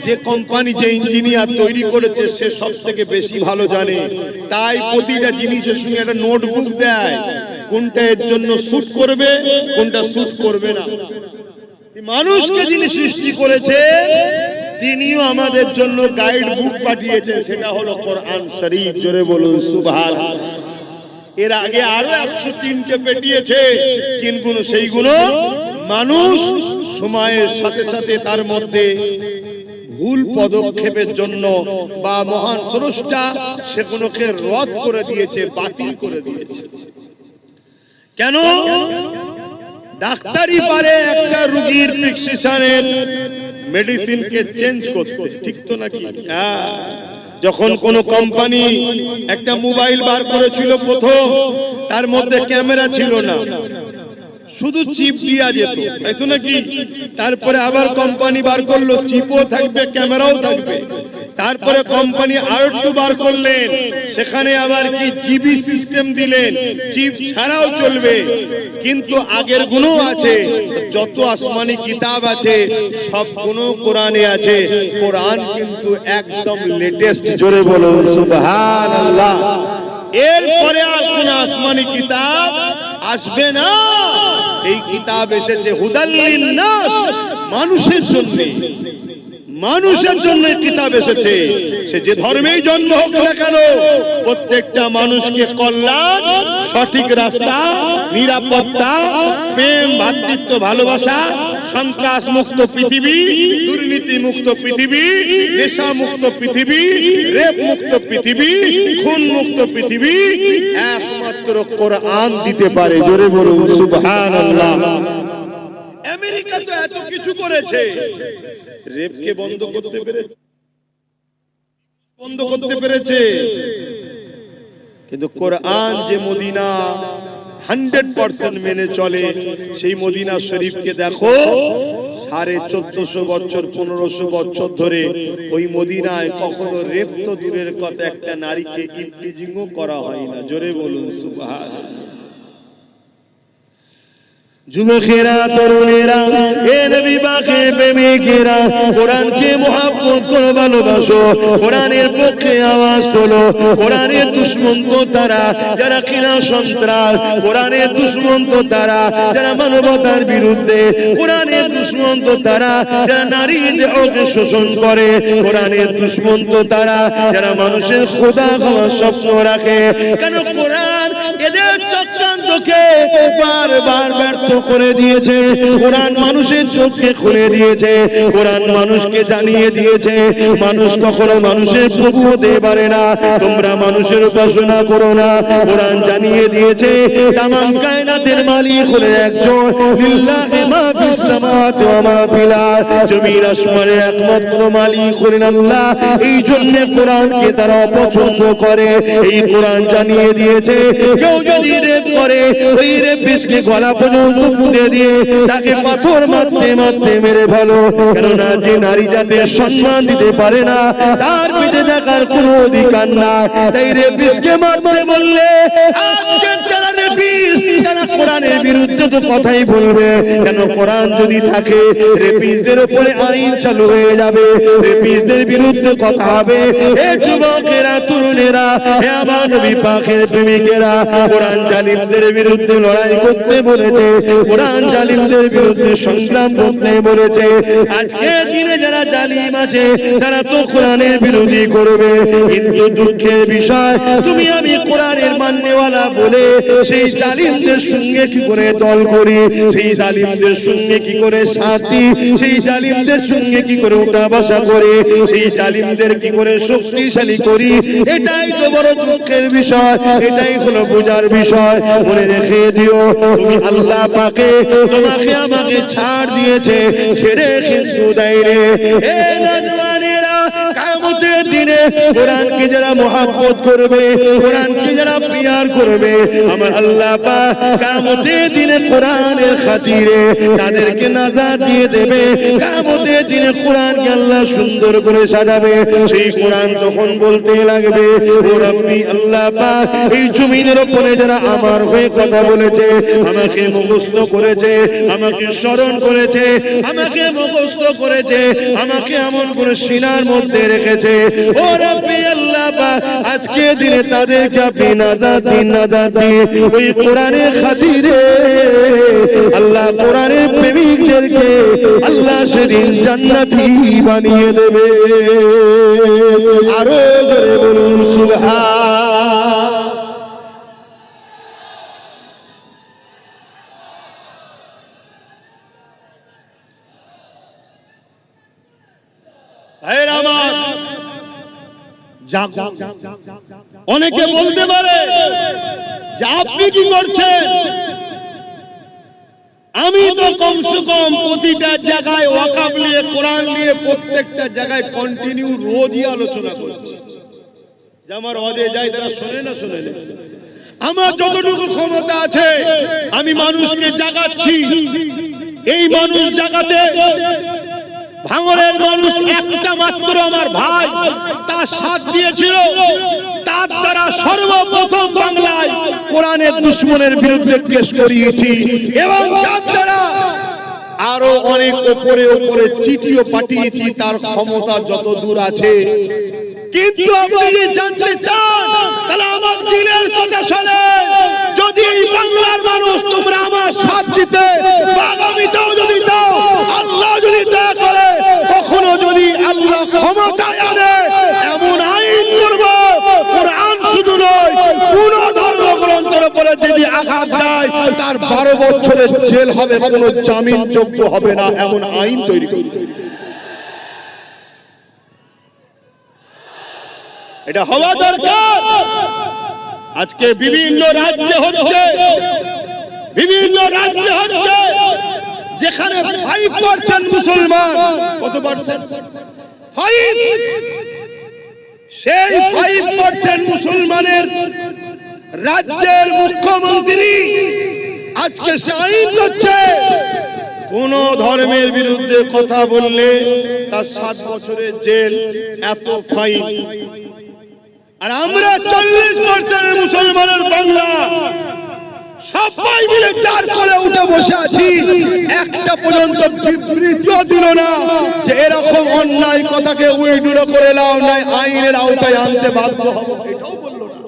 যে কোম্পানি, যে ইঞ্জিনিয়ার তৈরি করেছে সে সব থেকে বেশি ভালো জানে। তাই প্রতিটা জিনিসের সঙ্গে একটা নোটবুক দেয়, কোনটা এর জন্য স্যুট করবে, কোনটা স্যুট করবে না। মানুষকে যিনি সৃষ্টি করেছে তিনিও আমাদের জন্য গাইড বুক পাঠিয়েছেন, সেটা হলো কোরআন শরীফ। জোরে বলুন সুবহানাল্লাহ। এর আগে আরো 103টে পেটিয়েছে, কিন্তু সেইগুলো মানুষ সময়ের সাথে সাথে তার মধ্যে ভুল পদক্ষেপের জন্য বা মহান স্রষ্টা সেগুলোকে রদ করে দিয়েছে, বাতিল করে দিয়েছে। কেন? ডাক্তারই পারে একটা রোগীর প্রেসক্রিপশনের মেডিসিনকে চেঞ্জ করতে, ঠিক তো নাকি? হ্যাঁ। যখন কোন কোম্পানি একটা মোবাইল বার করেছিল প্রথম, তার মধ্যে ক্যামেরা ছিল না, শুধু চিপ দিয়া যেত, তাই তো নাকি? তারপরে আবার কোম্পানি বার করলো চিপও থাকবে ক্যামেরাও থাকবে। তারপরে কোম্পানি আরো একটু বার করলেন, সেখানে আবার কি জিবি সিস্টেম দিলেন, চিপ ছাড়াও চলবে। কিন্তু আগের গুণও আছে, যত আসমানি কিতাব আছে সব গুণ কোরআনে আছে। কোরআন কিন্তু একদম লেটেস্ট। জোরে বলুন সুবহানাল্লাহ। এরপরে আর কোন আসমানি কিতাব আসবে না। এই কিতাব এসেছে হুদাল লিন্নাস, মানুষের জন্য। মানুষের জন্য কিতাব এসেছে, সে যে ধর্মেই জন্ম হোক না কেন, প্রত্যেকটা মানুষকে কল্যাণ, সঠিক রাস্তা, নিরাপত্তা, প্রেম, ভ্রাতৃত্ব, ভালোবাসা, সন্ত্রাস মুক্ত পৃথিবী, দুর্নীতি মুক্ত পৃথিবী, নেশা মুক্ত পৃথিবী, রেপ মুক্ত পৃথিবী, খুন মুক্ত পৃথিবী একমাত্র কোরআন দিতে পারে। জোরে বলুন সুবহানাল্লাহ। আমেরিকা তো এত কিছু করেছে, রেপকে বন্ধ করতে পেরেছে, কিন্তু কোরআন যে মদিনা 100% মেনে চলে, সেই মদিনা শরীফকে দেখো 1450 বছর 1500 বছর ধরে ওই মদিনায় কখনো রেপ তো দূরের কথা, একটা নারীকে ইফটিজিংও করা হয় না। জোরে বলুন সুবহানাল্লাহ। যুবকেরা, তরুণেরা, এ নবী পাকের প্রেমিকেরা, কোরআনকে মুহাব্বত করে ভালোবাসো, কোরআনের পক্ষে আওয়াজ তোলো। কোরআনের দুশমন তো তারা যারা কিনা সন্ত্রাস, কোরআনের দুশমন তো তারা যারা মানবতার বিরুদ্ধে, কোরআনের দুশমন তো তারা যারা নারী দেহকে শোষণ করে, কোরআনের দুশমন তো তারা যারা মানুষের খোদা হওয়ার স্বপ্ন রাখে। কেন? কোরআন এদের চক্রান্তকে বারবার ব্যর্থ করে দিয়েছে। কোরআন মানুষের চোখকে খুলে দিয়েছে, কোরআন মানুষকে জানিয়ে দিয়েছে মানুষ কখনো মানুষের প্রভু হতে পারে না। তোমরা মানুষের উপাসনা করো না। কোরআন জানিয়ে দিয়েছে তামাম কায়নাতের মালিক হলেন একজন, লিল্লাহি মা ফিস সামাওয়াতি ওয়া মা ফিল আরদ, জমিন আসমানের একমাত্র মালিক হলেন আল্লাহ। এই জন্য কোরআনকে তারা অপছন্দ করে। এই কোরআন জানিয়ে দিয়েছে কেউ যদি রেপ করে, ওই রেপিস্টকে গলা পর্যন্ত পুঁতে দিয়ে তাকে পাথর মারতে মারতে মেরে ফেলো। কেননা যে নারী জাতির সম্মান দিতে পারে না, তার পিঠে দেখার কোনো অধিকার নাই। তাই রেপিস্টকে মারতে বললে আজকে যারা রেপিস্ট, যারা কোরআনের বিরুদ্ধে তো কথাই বলবে। কেন? কোরআন যদি থাকে রেপিসদের উপরে আইন চালু হয়ে যাবে, রেপিসদের বিরুদ্ধে কথা হবে। এ যুবকেরা, তরুণেরা, হে আমার নবী পাকের প্রেমিকেরা, কোরআন জালিমদের বিরুদ্ধে লড়াই করতে বলেছে, কোরআন জালিমদের বিরুদ্ধে সংগ্রাম করতে বলেছে। আজকে দিনে যারা জালিম আছে তারা তো কোরআনের বিরোধী করবে, কিন্তু দুঃখের বিষয় তুমি আমি কোরআনের মাননেওয়ালা বলে সেই জালিমদের সঙ্গে কি করে দল করি, সেই জালিমদের সঙ্গে কি করে সাথী, সেই জালিমদের সঙ্গে কি করে উঠা বসা করে, সেই জালিমদের কি করে শক্তিশালী করি। এটাই তো বড় দুঃখের বিষয়, এটাই হলো বোঝার বিষয়। মনে রেখে দিও, তুমি আল্লাহ পাকে তোমাকে আমাকে ছাড় দিয়েছে, ছেড়ে কিন্তু দেয় রে। এ নওজওয়ানেরা, কিয়ামতের দিনে কোরআনকে যারা মহব্বত করবে, কোরআনকে যারা প্রিয়ার করবে, আমার আল্লাহ পাক কিয়ামতের দিনে কোরআনের খাতিরে তাদেরকে নাজাত দিয়ে দেবে। কিয়ামতের দিনে কোরআনকে আল্লাহ সুন্দর করে সাজাবে। সেই কোরআন তখন বলতে লাগবে, ও রব্বি আল্লাহ পাক, এই জমিনের উপরে যারা আমার হয়ে কথা বলেছে, আমাকে মুখস্থ করেছে, আমাকে স্মরণ করেছে, আমাকে মুখস্থ করেছে, আমাকে এমন করে সিনার মধ্যে রেখেছে, ও রব্বি আল্লাহ পাক, আজকে দিনে তাদেরকে আপনি নাজাত দিন, নাজাত দিন। ওই কোরআনের খাতিরে আল্লাহ কোরআনের প্রেমিকদেরকে আল্লাহ সেদিন জান্নাতি বানিয়ে দেবে। আরো জোরে বলুন সুবহান। ভাইরা আমার, অনেকে বলতে পারে যে আপনি কি করছেন? আমি তো কমসে কম প্রতিটা জায়গায় ওয়াকাফ নিয়ে, কোরআন নিয়ে প্রত্যেকটা জায়গায় কন্টিনিউ রোজই আলোচনা করছি। যে আমার ওয়াজে যাই তারা শোনে না, শোনে না। আমার যতটুকু ক্ষমতা আছে আমি মানুষকে জাগাচ্ছি। এই মানুষ জাগাতে ভাঙরের মানুষ একটা মাত্র আমার ভাই তার সাথ দিয়েছিল। তার দ্বারা সর্বপ্রথম বাংলায় কোরআনের দুশমনের বিরুদ্ধে কেস করিয়েছি, এবং তার দ্বারা আরো অনেক উপরে উপরে চিঠিও পাঠিয়েছি। তার ক্ষমতা যত দূর আছে। কিন্তু আপনি যদি জানতে চান তাহলে আমার দিলের কথা শুনে, যদি এই বাংলার মানুষ তোমরা আমার সাথ দিতে আগামীতেও যদি দাও, আল্লাহ যদি দয়া করে, কখনো যদি আল্লাহ ক্ষমতায় আনে, এমন আইন করব, কোরআন শুধু নয় কোন ধর্মগ্রন্থের উপরে যদি আঘাত দেয় তার 12 বছরের জেল হবে, কোনো জামিন যোগ্য হবে না, এমন আইন তৈরি করব। এটা হওয়া দরকার। আজকে বিভিন্ন রাজ্যে হচ্ছে, বিভিন্ন রাজ্যে হচ্ছে, যেখানে 5% মুসলমান। কত পার্সেন্ট? 5। সেই 5% মুসলমানের রাজ্যের মুখ্যমন্ত্রী আজকে সে আইন করছে, কোন ধর্মের বিরুদ্ধে কথা বললে তার 7 বছরের জেল, এত ফাইন। আর আমরা 40% মুসলমানের বাংলা সবাই মিলে চার করে উঠে বসে আছি, একটা পর্যন্ত বিবৃতিও দিল না যে এরকম অন্যায় কথাকে উইড্রো করে নাও, নাই আইনের আওতায় আনতে বাধ্য হবো, এটাও বলল না।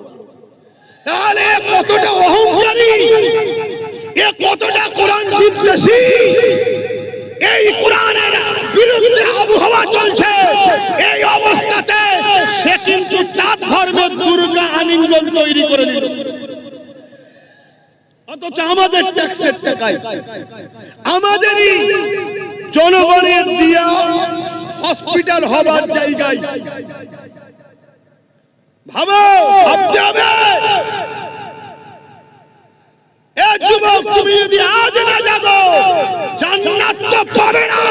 তাহলে কতটা অহংকারী, এ কতটা কোরআন বিদ্বেষী। এই কোরআনের বিরুদ্ধে আবহাওয়া চলছে, এই অবস্থাতে সে কিন্তু তার ধর্মের দুর্গা আলিঙ্গন তৈরি করে দিল। অথচ আমাদের ট্যাক্সের টাকায়, আমাদেরই জনগণের দিয়া হসপিটাল হবার জায়গায় ভাবো, ভাবতে হবে। এ যুবক, তুমি যদি আজ না জাগো, জান্নাত তো পাবে না।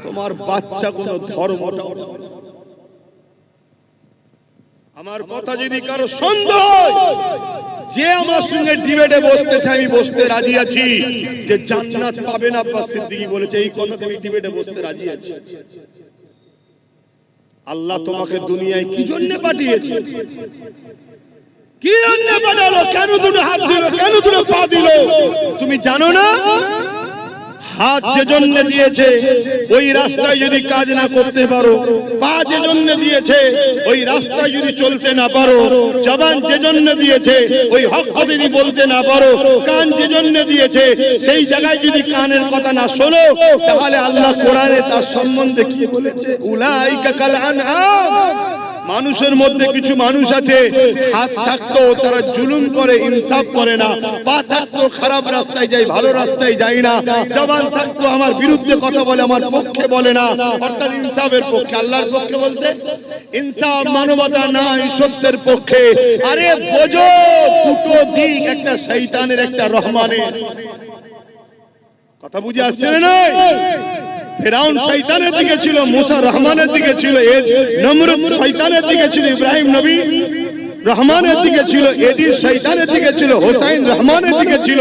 তোমার বাচ্চা কোন ধর্মটা। আমার কথা যদি কারো সন্দেহ হয়, যে আমার সঙ্গে ডিবেটে বসতে চাই, আমি বসতে রাজি আছি। যে জান্নাত পাবে না আব্বাস সিদ্দিকী বলেছে, এই কথা আমি ডিবেটে বসতে রাজি আছি। আল্লাহ তোমাকে দুনিয়ায় কি জন্য পাঠিয়েছে? কি জন্য পাঠালো? কেন দুটো হাত দিল? কেন দুটো পা দিল? তুমি জানো না? হাত যে জন্য দিয়েছে ওই রাস্তায় যদি কাজ না করতে পারো, পা যে জন্য দিয়েছে ওই রাস্তায় যদি চলতে না পারো, জবান যে জন্য দিয়েছে ওই হক যদি বলতে না পারো, কান যে জন্য দিয়েছে সেই জায়গায় যদি কানের কথা না শোনো, তাহলে আল্লাহ কোরআনে তার সম্বন্ধে কি বলেছে? উলাইকা কাল আনআম। মানুষের মধ্যে কিছু মানুষ আছে, হাত থাকতো তারা জুলুম করে, ইনসাফ করে না, পা থাকতো খারাপ রাস্তায় যায়, ভালো রাস্তায় যায় না, জবান থাকতো আমার বিরুদ্ধে কথা বলে, আমার পক্ষে বলে না, অর্থাৎ ইনসাফের পক্ষে। আল্লাহর পক্ষে বলতে ইনসাফ, মানবতা নাই, সত্যের পক্ষে। আরে বোঝো দুটো দিক, একটা শয়তানের একটা রহমানের। কথা বুঝে আসছে না? ফিরাউন শয়তানের দিকে ছিল, মুসা রহমানের দিকে ছিল, নমরুদ শয়তানের দিকে ছিল, ইব্রাহিম নবী রহমানের দিকে ছিল, এদিস শয়তানের দিকে ছিল, হোসাইন রহমানের দিকে ছিল।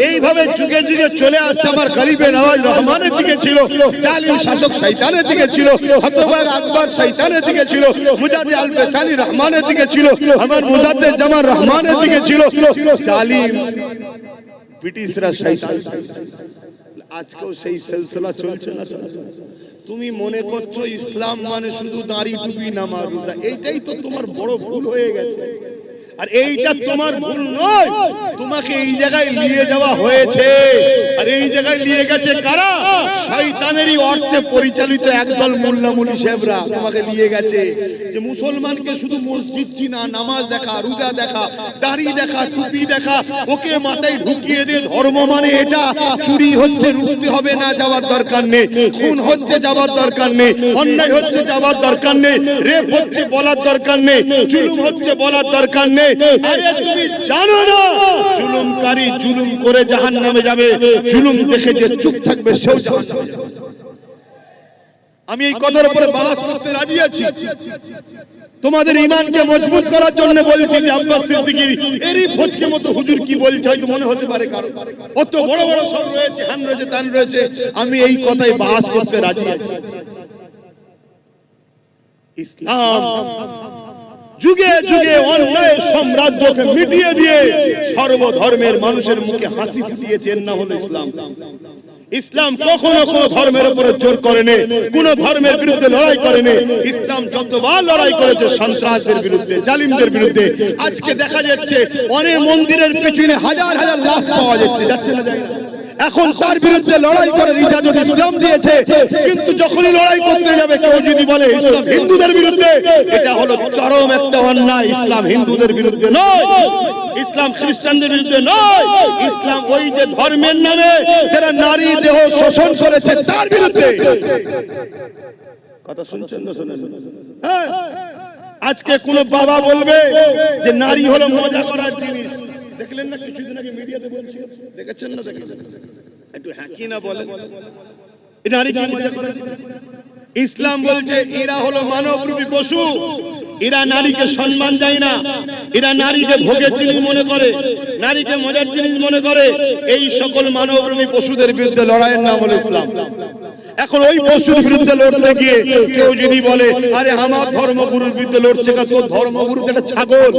এইভাবে যুগে যুগে চলে আসছে। আমার গরিবে নওয়াজ রহমানের দিকে ছিল, জালিম শাসক শয়তানের দিকে ছিল, হতবাগ আকবর শয়তানের দিকে ছিল, মুজাদ্দিদ আল বেসানি রহমানের দিকে ছিল, আমার মুজাদ্দিদ জামান রহমানের দিকে ছিল, জালিম ব্রিটিশরা শয়তান। আজকেও সেই সিলসিলা চলছে না? তুমি মনে করছো ইসলাম মানে শুধু দাড়ি টুপি নামাজ রোজা, এইটাই তো তোমার বড় ভুল হয়ে গেছে। আর এইটা তোমার ভুল নয়, তোমাকে এই জায়গায় নিয়ে যাওয়া হয়েছে। আর এই জায়গায় নিয়ে গেছে কারা? শয়তানেরই অর্থে পরিচালিত একদল মোল্লা মুলি সাহেবরা তোমাকে নিয়ে গেছে, যে মুসলমানকে শুধু মসজিদ চিনা, নামাজ দেখা, রোজা দেখা, দাড়ি দেখা, টুপি দেখা, ওকে মাথায় ঢুকিয়ে দিয়ে ধর্ম মানে এটা। চুরি হচ্ছে রুখতে হবে না, যাওয়ার দরকার নেই। খুন হচ্ছে, যাওয়ার দরকার নেই। অন্যায় হচ্ছে, যাওয়ার দরকার নেই। রেপ হচ্ছে, বলার দরকার নেই। জুলুম হচ্ছে, বলার দরকার নেই। আরে তুমি জানো না জুলুমকারী জুলুম করে জাহান্নামে যাবে, জুলুম দেখে যে চুপ থাকবে সেও জাহান্নামে যাবে। আমি এই কথার উপরে বাস করতে রাজি আছি। তোমাদের ঈমানকে মজবুত করার জন্য বলছি যে আব্বাস সিদ্দিকী এরই ফজকে মতো হুজুর কি বলছে হয়তো মনে হতে পারে কারো, অত বড় বড় সব রয়েছে, হান রয়েছে, তান রয়েছে। আমি এই কথাই বাস করতে রাজি আছি। ইসলাম যুগে যুগে অন্যায় সাম্রাজ্যকে মিটিয়ে দিয়ে সর্বধর্মের মানুষের মুখে হাসি ফুটিয়েছে, এর নাম হলো ইসলাম। ইসলাম কখনো কোনো ধর্মের উপরে জোর করেনি, কোন ধর্মের বিরুদ্ধে লড়াই করেনি। ইসলাম যতবার লড়াই করেছে সন্ত্রাসদের বিরুদ্ধে, জালিমদের বিরুদ্ধে। আজকে দেখা যাচ্ছে অনেক মন্দিরের পেছনে হাজার হাজার লাশ পাওয়া যাচ্ছে, যাচ্ছে না যায় না? এখন তার বিরুদ্ধে লড়াই করার ইজাজত ইসলাম দিয়েছে। কিন্তু যখনই লড়াই করতে যাবে কেউ যদি বলে ইসলাম হিন্দুদের বিরুদ্ধে, এটা হলো চরম একটা অন্যায়। ইসলাম হিন্দুদের বিরুদ্ধে নয়, ইসলাম খ্রিস্টানদের বিরুদ্ধে নয়, ইসলাম ওই যে ধর্মের নামে যারা নারী দেহ শোষণ করেছে তার বিরুদ্ধে। কথা শুনছেন না? শুনেন। হ্যাঁ, আজকে কোন বাবা বলবে যে নারী হলো মজা করার জিনিস। দেখলেন না কিছুদিন আগে মিডিয়াতে বলছি, দেখেছেন না? দেখেছেন? একটু হ্যাঁ কি না বলেন। এই নারী কি মজা করার জিনিস? ইসলাম বলছে এরা হলো মানবরূপী পশু, এরা নারীকে সম্মান দেয় না, এরা নারীকে ভোগের জিনিস মনে করে, নারীকে মজার জিনিস মনে করে। এই সকল মানবরূপী পশুদের বিরুদ্ধে লড়াইয়ের নাম হলো ইসলাম। এখন ওই পশুর বিরুদ্ধে লড়তে গিয়ে কেউ যদি বলে আরে আমার ধর্মগুরুর বিরুদ্ধে লড়ছে, তোর ধর্মগুরু একটা ছাগল,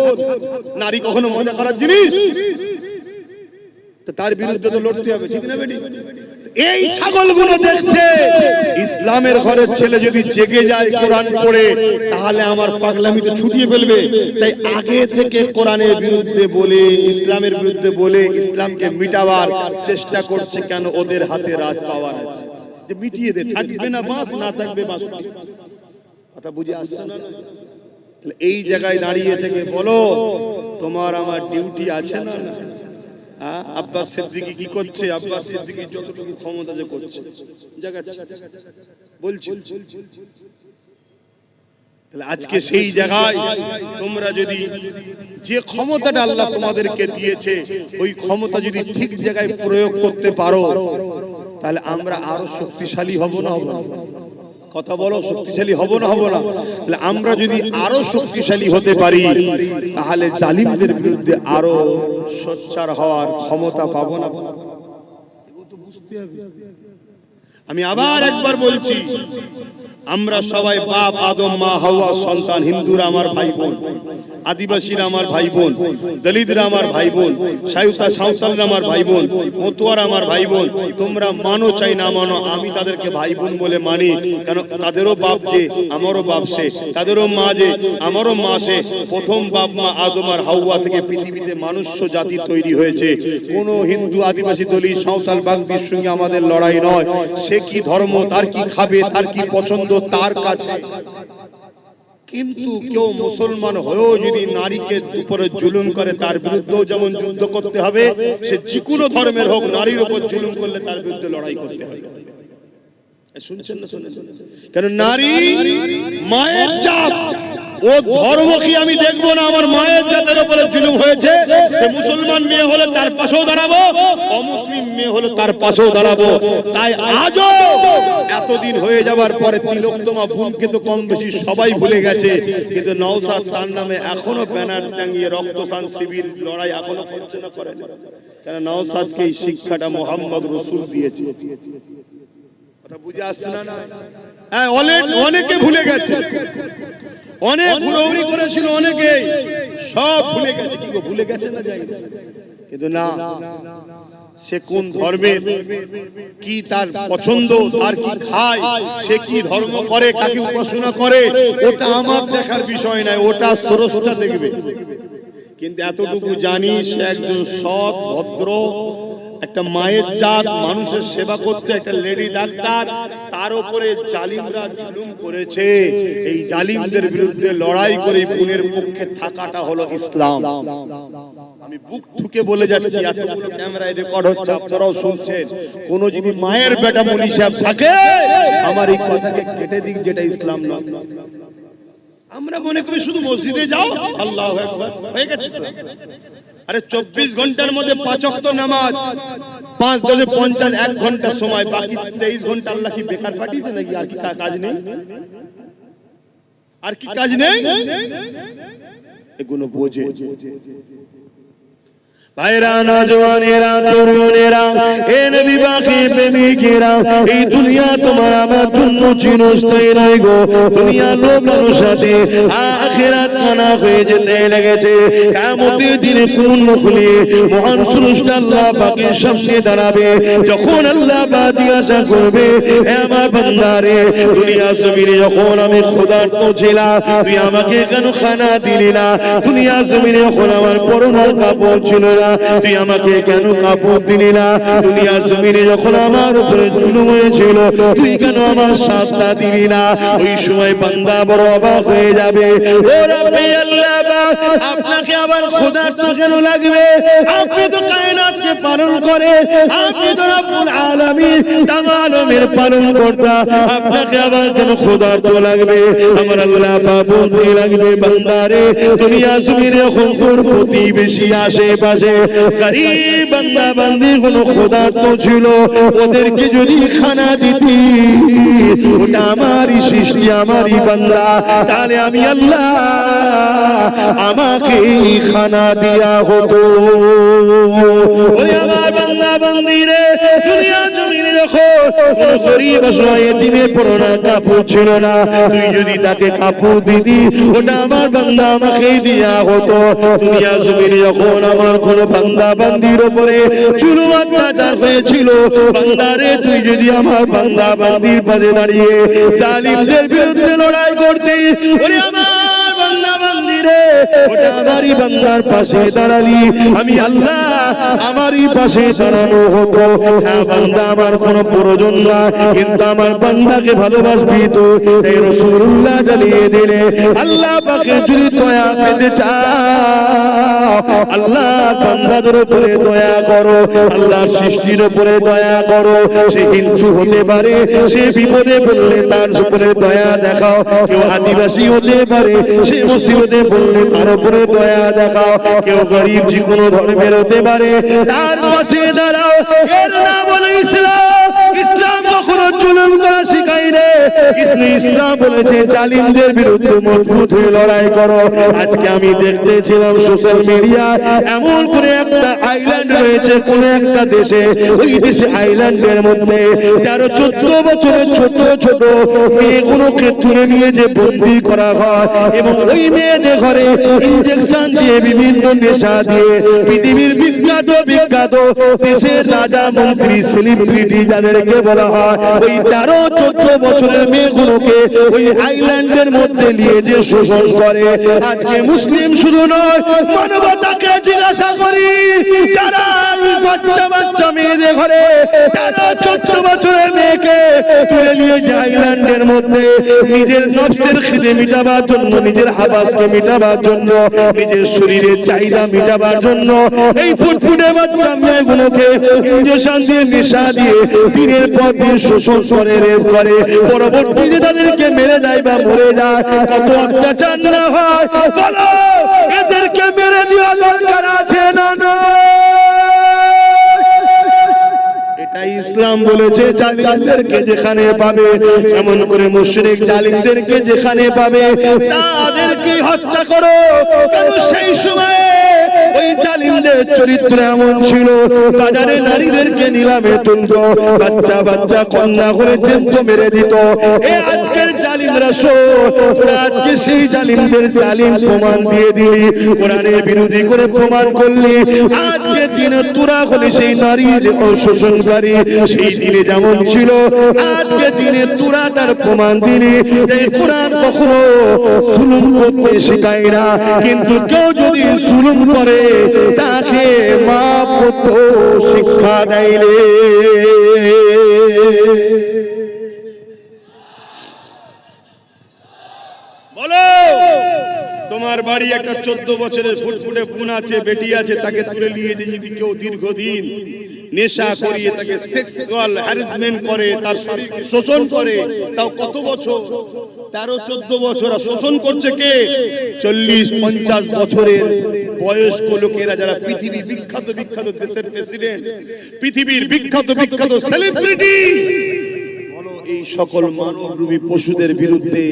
নারী কখনো মজা করার জিনিস? তার বিরুদ্ধে তো লড়তে হবে, ঠিক না বেটি? এই ছাগলগুলো দেখছে ইসলামের ঘরের ছেলে যদি জেগে যায় কোরআন পড়ে, তাহলে আমার পাগলামি তো ছুটিয়ে ফেলবে। তাই আগে থেকে কোরআনের বিরুদ্ধে বলে, ইসলামের বিরুদ্ধে বলে ইসলামকে মিটাবার চেষ্টা করছে। কেন? ওদের হাতে রাজ পাওয়ার আছে, যে মিটিয়ে দে, থাকবে না বাস, না থাকবে বাস। কথা বুঝে আসছে না? এই জায়গায় দাঁড়িয়ে থেকে বলো তোমার আমার ডিউটি আছে না? আব্বাস সিদ্দিকী কি করছে? আব্বাস সিদ্দিকী যতটুকু ক্ষমতা যে করছে বলছি। তাহলে আজকে সেই জায়গায় তোমরা যদি যে ক্ষমতাটা আল্লাহ তোমাদেরকে দিয়েছে ওই ক্ষমতা যদি ঠিক জায়গায় প্রয়োগ করতে পারো, তাহলে আমরা আরো শক্তিশালী হব না? হব না? কথা বলো, শক্তিশালী হব না? হব না? তাহলে আমরা যদি আরো শক্তিশালী হতে পারি, তাহলে জালিমদের বিরুদ্ধে আরো সোচ্চার হওয়ার ক্ষমতা পাবো না? আমি আবার একবার বলছি, আমরা সবাই বাপ আদম মা হাওয়া সন্তান, হিন্দুরা আমার ভাই বোন। আদিবাসীরা আমার ভাই বোন, দলিতরা আমার ভাই বোন, সাঁওতালরা আমার ভাই বোন, মতুয়ারা আমার ভাই বোন। তোমরা মানো চাই না মানো, আমি তাদেরকে ভাই বোন বলে মানি। কারণ তাদেরও বাপ যে, আমারও বাপ সে, তাদেরও মা যে, আমারও মা সে। প্রথম বাপ মা আদম আর হাওয়া থেকে পৃথিবীতে মানুষ্য জাতি তৈরি হয়েছে। কোন হিন্দু, আদিবাসী, দলিত, সাঁওতাল, বাগদির সঙ্গে আমাদের লড়াই নয়। সে কি ধর্ম, তার কি খাবে, তার কি পছন্দ, তার কাছে। কিন্তু কেউ মুসলমান হয়েও যদি নারীকে উপরে জুলুম করে, তার বিরুদ্ধেও যেমন যুদ্ধ করতে হবে। সে যে কোনো ধর্মের হোক, নারীর উপর জুলুম করলে তার বিরুদ্ধে লড়াই করতে হবে। শুনছেন না? শুনেন? কেন নারী মায়ের জাত, ও ধর্ম কি আমি দেখবো না? আমার মায়ের জাতের উপরে জুলুম হয়েছে, সে মুসলমান মেয়ে হলে তার পাশেও দাঁড়াবো, অমুসলিম মেয়ে হলে তার পাশেও দাঁড়াবো। তাই আজও এতদিন হয়ে যাবার পরে তিলোত্তমা বোনকে তো কম বেশি সবাই ভুলে গেছে, কিন্তু নওশাদ তার নামে এখনো ব্যানার টাঙিয়ে রক্তদান শিবির লড়াই এখনো করছে না, করে না। কেন নওশাদকে এই শিক্ষাটা মোহাম্মদ রসুল দিয়েছে। কথা বুঝে আসছে না? হ্যাঁ, অনেকে ভুলে গেছে, অনেক হুড়োহুড়ি করেছিল, অনেকে সব ভুলে গেছে। কি গো, ভুলে গেছে না? যাই, কিন্তু না, সে কোন ধর্মের, কি তার পছন্দ, তার কি খায়, সে কি ধর্ম করে, কাকে উপাসনা করে, ওটা আমার দেখার বিষয় নয়, ওটা স্রষ্টা দেখবে। কিন্তু এতটুকু জানি, সে একজন সৎ, ভদ্র, একটা মায়ের জাত, মানুষের সেবা করতে, একটা লেডি ডাক্তার। তার উপরে জালিমরা জুলুম করেছে। এই জালিমদের বিরুদ্ধে লড়াই করে বোনের পক্ষে থাকাটা হলো ইসলাম। আমি বুক ঠুকে বলে যাচ্ছি, এতগুলো ক্যামেরায় রেকর্ড হচ্ছে, আপনারাও শুনছেন। কোন যদি মায়ের বেটা মনি সাহেব থাকে, আমার এই কথাকে কেটে দিক, যেটা ইসলাম নয়। আমরা মনে করি শুধু মসজিদে যাও, আল্লাহু আকবার, হয়ে গেছে ইসলাম। আরে 24 ঘন্টার মধ্যে 5 ওয়াক্ত নামাজ, 5 10 50, 1 ঘন্টা সময়, বাকি 23 ঘন্টা আল্লাহ কি বেকার পাঠিয়েছে নাকি? আর কি কাজ নেই? আর কি কাজ নেই? এগুলো বোঝে। ভাইরা, নওজওয়ানেরা, তরুণেরা, এ নবী বাকি প্রেমিকেরা, এই দুনিয়া তোমার আমার জন্য চিরস্থায়ী নয় গো। দুনিয়া লোকানোর সাথে আখিরাত মানা হয়ে যেতে লেগেছে। কিয়ামতের দিনে কোন মুখ নিয়ে মহান স্রষ্টা আল্লাহ পাকের সামনে দাঁড়াবে। যখন আল্লাহ পাক জিজ্ঞাসা করবে, হে আমার বান্দারে, দুনিয়া জমিনে যখন আমি ক্ষুধার্ত ছিলাম, তুই আমাকে কেন খানা দিলি না? দুনিয়া জমিনে যখন আমার পরনের কাপড় ছিল না, তুই আমাকে কেন কাপড় দিলি না? দুনিয়া জমিনে যখন আমার উপরে জুলুম হয়েছিল, তুই কেন আমার সাথটা দিলি না? ওই সময় বান্দা বড় অবাক হয়ে যাবে। ও রব্বি আল্লাহ পাক, আপনাকে আবার ক্ষুধার্ত কেন লাগবে? আপনি তো কায়নাতকে পালন করে, আপনি তো রব্বুল আলামিন, তামামের পালন কর্তা, আপনাকে আবার কেন ক্ষুধার্ত লাগবে? আমার আল্লাহ পাক বলতে লাগবে, বান্দারে, দুনিয়া জমিনে যখন তোর প্রতিবেশী আশেপাশে গরীব বান্দা বান্দি কোনো ক্ষুধার্ত ছিল, ওদেরকে যদি খানা দিতি, ওটা আমারই সৃষ্টি, আমারই বান্দা, তাহলে আমি আল্লাহ, আমাকে খানা দিয়া হতো। ওরে আমার বান্দা বান্দিরে, দুনিয়া জমিনে যখন কোন গরীব অসহায় এতিমের পরনে কাপড় ছিল না, তুই যদি তাকে কাপড় দিতি, ওটা আমার বান্দা, আমাকেই দিয়া হতো। দুনিয়া জমিনে যখন আমার কোন বান্দা বান্দির উপরে জুলুম অত্যাচার হয়েছিল, বান্দারে, তুই যদি আমার বান্দা বান্দির পাশে দাঁড়িয়ে জালিমদের বিরুদ্ধে লড়াই করতি, ওরে আমার বান্দা বান্দিরে, ওটা আমারই বান্দার পাশে দাঁড়ালি, আমি আল্লাহ, আমারই পাশে দাঁড়ানো হতো। হ্যাঁ বান্দা, আমার কোনো প্রয়োজন না, কিন্তু আমার বান্দাকে ভালোবাসবি তো, এই রাসূলুল্লাহ জ্বালিয়ে দিলে। আল্লাহ পাকে যদি দয়া পেতে চাও, আল্লাহ বান্দাদের উপরে দয়া করো, আল্লাহর সৃষ্টির উপরে দয়া করো। সে হিন্দু হতে পারে, সে বিপদে পড়লে তার উপরে দয়া দেখাও। কেউ আদিবাসী হতে পারে, সে মুসিবতে পড়লে তার উপরে দয়া দেখাও। কেউ গরিব, যে কোনো ধর্মের হতে পারে, তার পাশে দাঁড়াও। এর নাম হলো ইসলাম। ইসলাম কখনো জুলুম করা শিখায় জমিনে ইসলাম বলেছে জালিমদের বিরুদ্ধে মজবুত হয়ে লড়াই করো। আজকে আমি দেখতেছিলাম সোশ্যাল মিডিয়া এমন কোন একটা আইল্যান্ড রয়েছে কোন একটা দেশে, ওই দেশে আইল্যান্ডের মধ্যে 13-14 বছরের ছোট ছোট মেয়েগুলোকে তুলে নিয়ে যে বন্দী করা হয় এবং ওই মেয়েদের ঘরে ইনজেকশন দিয়ে বিভিন্ন নেশা দিয়ে পৃথিবীর বিখ্যাত বিখ্যাত দেশের রাজা মন্ত্রী সেলিব্রিটি যাদেরকে বলা হয় ওই 13-14 বছরের মেয়েগুলোকে ওই আইল্যান্ডের মধ্যে নিয়ে যে শোষণ করে। আজকে মুসলিম শুধু নয় মানবতাকে জিজ্ঞাসা করি, যারা বাচ্চা বাচ্চা মেয়েদের ঘরে 13-14 বছরের মেয়েকে তুলে নিয়ে যে আইল্যান্ডের মধ্যে নিজের নফসের খিদে মিটাবার জন্য, নিজের হাবাসকে মিটাবার জন্য, নিজের শরীরের চাহিদা মিটাবার জন্য এই ফুটফুটে বাচ্চা মেয়েগুলোকে ইনজেকশন দিয়ে নেশা দিয়ে দিনের পর দিন শোষণ করে রেপ করে, পরবর্তীতে তাদেরকে মেরে দেয় বা মরে যায়। কত অত্যাচার না হয় বলো, এদেরকে মেরে দেওয়া দরকার আছে না? না, এটাই ইসলাম বলেছে জালিমদেরকে যেখানে পাবে, এমন করে মুশরিক জালিমদেরকে যেখানে পাবে তাদেরকে হত্যা করো। কারণ সেই সময়ে ওই জালিমদের চরিত্র এমন ছিল, বাজারে নারীদেরকে নিলামে তুলত, বাচ্চা বাচ্চা কন্যা করে জ্যান্ত মেরে দিত। এ আজকের জালিমরা তোরা আজকে সেই জালিমদের জালিম প্রমাণ দিয়ে দিলি, কোরআনের বিরোধী করে প্রমাণ করলি। আজকে দিনে তোরা হলে সেই নারীদের শোষণকারী, সেই দিনে যেমন ছিল আজকে দিনে তোরা তার প্রমাণ দিলি। এই কোরআন কখনো জুলুম করতে শেখায় না, কিন্তু কেউ যদি জুলুম করে তাকে মাপ করতে শিক্ষা দেয়নি। বলো, তোমার বাড়ি একটা 14 বছরের ফুটফুটে বোন আছে, বেটি আছে, তাকে তুলে নিয়ে যদি কেউ দীর্ঘদিন নেশা করিয়ে তাকে সেক্সুয়াল হ্যারাসমেন্ট করে, তার শরীরকে শোষণ করে, তাও কত বছর? 13-14 বছর। শোষণ করছে কে? 40-50 বছরের বয়স্ক লোকেরা, যারা পৃথিবীর বিখ্যাত বিখ্যাত দেশের প্রেসিডেন্ট, পৃথিবীর বিখ্যাত বিখ্যাত সেলিব্রিটি। বলো, এই সকল মানবরূপী পশুদের বিরুদ্ধে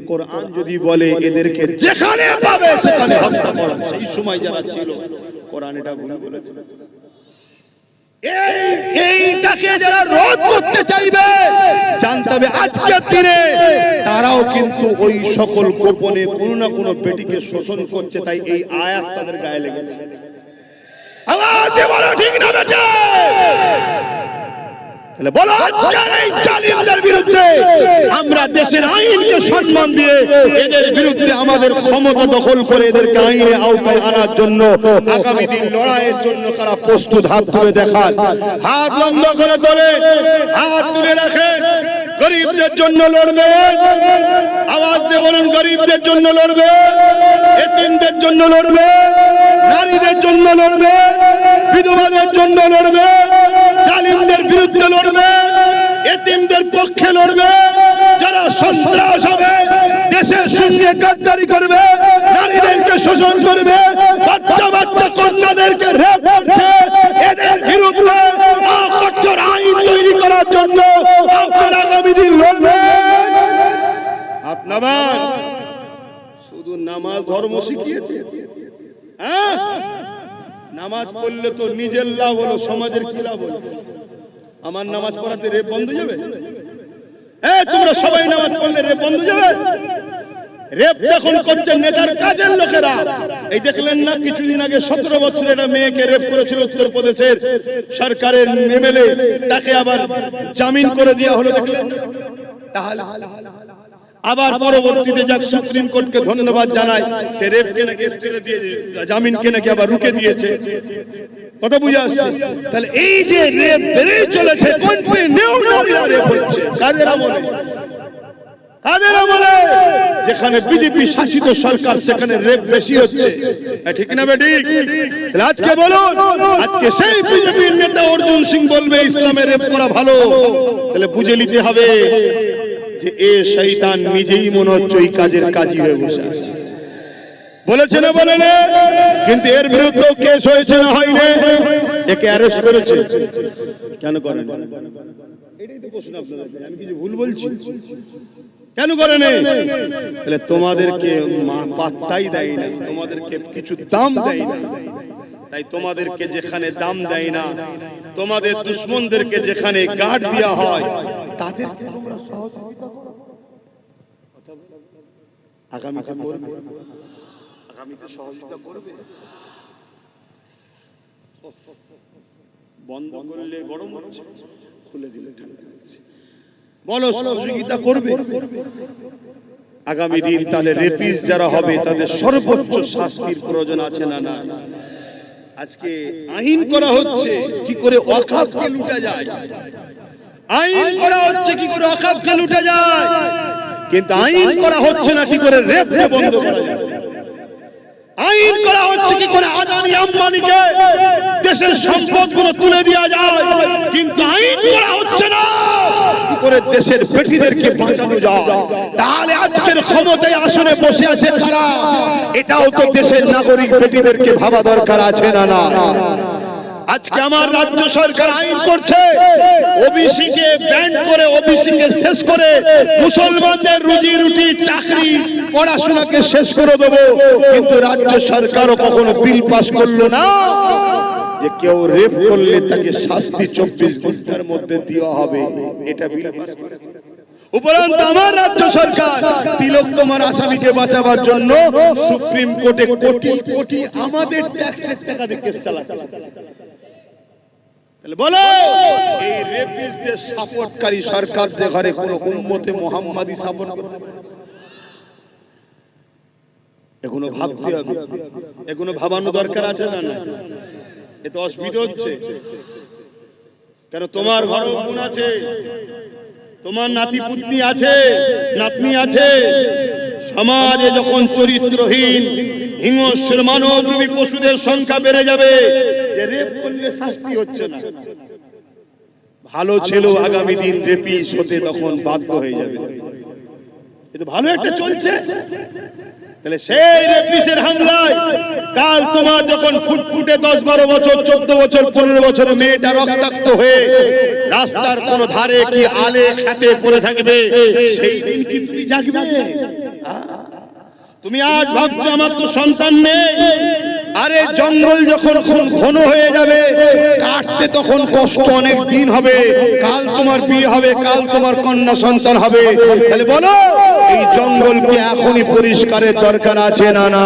কোরআন যদি বলে এদেরকে যেখানে পাবে সেখানে হত্যা করো, সেই সময় যারা ছিল কোরআন এটা ভুল বলেছে। এইটাকে যারা রোধ করতে চাইবে জানতে হবে আজকের দিনে তারাও কিন্তু ওই সকল গোপনে কোনো না কোনো বেটিকে শোষণ করছে, তাই এই আয়াত তাদের গায়ে লেগেছে। আওয়াজ দিয়ে বলো ঠিক না বেটা? তাহলে বলো, আজকের এই জালিমদের বিরুদ্ধে আমরা দেশের আইনকে সম্মান দিয়ে এদের বিরুদ্ধে আমাদের ক্ষমতা দখল করে এদেরকে আইনের আওতায় আনার জন্য আগামী দিন লড়াইয়ের জন্য কারা প্রস্তুত? হাত তুলে দেখান, হাত লম্বা করে তোলে, হাত তুলে রাখেন। গরিবদের জন্য লড়বে, আওয়াজ দিয়ে বলুন, গরিবদের জন্য লড়বে, এতিমদের জন্য লড়বে, নারীদের জন্য লড়বে, বিধবাদের জন্য লড়বে, জালিমদের বিরুদ্ধে লড়বে, এতিমদের পক্ষে লড়বে, যারা সন্ত্রাস হবে, দেশের সঙ্গে গাদ্দারি করবে, নারীদেরকে শোষণ করবে, বাচ্চা বাচ্চা কন্যাদেরকে রেপ করছে, এদের বিরুদ্ধে কঠোর আইন তৈরি করার জন্য আপনারা আগামী দিন লড়বে। আপনারা শুধু নামাজ ধর্ম শিখিয়েছে, হ্যাঁ? নামাজ পড়লে তো নিজের লাভ হলো, সমাজের কি লাভ হলো? আমার নামাজ পড়াতে রেপ বন্ধ যাবে? তোমরা সবাই নামাজ পড়লে রেপ বন্ধ যাবে? রেপ যখন করছে নেতার কাজের লোকেরা, এই দেখলেন না কিছুদিন আগে 17 বছরের একটা মেয়েকে রেপ করেছিল উত্তরপ্রদেশের সরকারের এমএলএ, তাকে আবার জামিন করে দেওয়া হলো, দেখলেন? তাহলে আবার পরবর্তীতে যাক সুপ্রিম কোর্টকে ধন্যবাদ জানাই, সে রেপকে নাকি স্টেলে দিয়ে জামিনকে নাকি আবার রুকে দিয়েছে। কথা বুঝে আসছে? তাহলে এই যে রেপ বেড়েই চলেছে, কন্টিনিউ রেপ হচ্ছে, কাদের আমলে? কাদের আমলে? যেখানে বিজেপি শাসিত সরকার সেখানে রেপ বেশি হচ্ছে, ঠিক না বেটি? তাহলে আজকে বলুন, আজকে সেই বিজেপির নেতা অর্জুন সিং বলবে ইসলামে রেপ করা ভালো, তাহলে বুঝে নিতে হবে যে এ শয়তান নিজেই মনে হচ্ছে ওই কাজের কাজী হয়ে বসে আছে। বলেছে না বলে না? কিন্তু এর বিরুদ্ধে কেস হয়েছে না হয়নি? একে অ্যারেস্ট করেছে, কেন করেন? এটাই তো প্রশ্ন আপনাদের, আমি কিছু ভুল বলছি? কেন করে নেই? তাহলে তোমাদেরকে পাত্তাই দেয় না, তোমাদেরকে কিছু দাম দেয় না। তাই তোমাদেরকে যেখানে দাম দেয় না, তোমাদের দুশমনদেরকে যেখানে গার্ড দেওয়া হয়, তাদের আগামীতে করবে, আগামীতে সহযোগিতা করবে। বন্ধ করলে গরম হচ্ছে, খুলে দিলে ঠান্ডা লাগছে। বলো সহযোগিতা করবে? আগামী দিন তাহলে রেপিস যারা হবে তাদের সর্বোচ্চ শাস্তির প্রয়োজন আছে না? না। আজকে আইন করা হচ্ছে কি করে ওয়াকফকে লুটা যায়, আইন করা হচ্ছে কি করে ওয়াকফকে লুটা যায়, কিন্তু আইন করা হচ্ছে না কি করে রেপকে বন্ধ করা যায়। আইন করা হচ্ছে কি করে আদানি আম্বানিকে দেশের সম্পদগুলো তুলে দেওয়া যায়, কিন্তু আইন করা হচ্ছে না কি করে দেশের বেটিদেরকে বাঁচানো যায়। তাহলে আজকের ক্ষমতায় আসনে বসে আছে কারা, এটাও তো দেশের নাগরিক বেটিদেরকে ভাবা দরকার আছে না? না। আজকে আমার রাজ্য সরকার আইন করছে ওবিসি কে ব্যান করে, ওবিসি কে শেষ করে মুসলমানদের রুজি রুটি চাকরি পড়াশোনাকে শেষ করে দেবো, কিন্তু রাজ্য সরকারও কখনো বিল পাস করলো না যে কেউ রেপ করলে তাকে শাস্তি 24 ঘন্টার মধ্যে দেওয়া হবে। এটা বিল পাস করে। উপরন্ত আমার রাজ্য সরকার তিলক তোমার আসামিকে বাঁচাবার জন্য সুপ্রিম কোর্টে কোটি কোটি আমাদের ট্যাক্সের টাকা দিয়ে কেস চালাচ্ছে। তাহলে বলো এই রেপিস্টদের সাপোর্টকারী সরকারদের ঘরে কোনো উম্মতে মুহাম্মাদি সাপোর্ট করতে পারে? এগুলো ভাবতে হবে, এগুলো ভাবানো দরকার আছে না? না। এত অসুবিধা হচ্ছে কেন? তোমার ঘরে বোন আছে, তোমার নাতি পুতনি আছে, নাতনি আছে। সমাজে যখন চরিত্রহীন হিংস্র মানবরূপী পশুদের সংখ্যা বেড়ে যাবে, যে রেপ করলে শাস্তি হচ্ছে না, ভালো ছেলে আগামী দিন রেপিস হতে তখন বাধ্য হয়ে যাবে। এটা ভালো একটা চলছে। তাহলে সেই রেপিসের হামলায় কাল তোমার যখন ফুটফুটে 10-12 বছর 14 বছর 15 বছরের মেয়েটা রক্তাক্ত হয়ে রাস্তার কোন ধারে কি আলে খাতে পড়ে থাকবে, সেই দিন কি তুমি জাগবে? তুমি আজ ভাবছো আমার তো সন্তান নেই, আরে জঙ্গল যখন ঘন হয়ে যাবে কাটতে তখন কষ্ট অনেক দিন হবে, কাল তোমার বিয়ে হবে, কাল তোমার কন্যা সন্তান হবে। তাহলে বলো এই জঙ্গলকে এখনই পরিষ্কারের দরকার আছে না? না।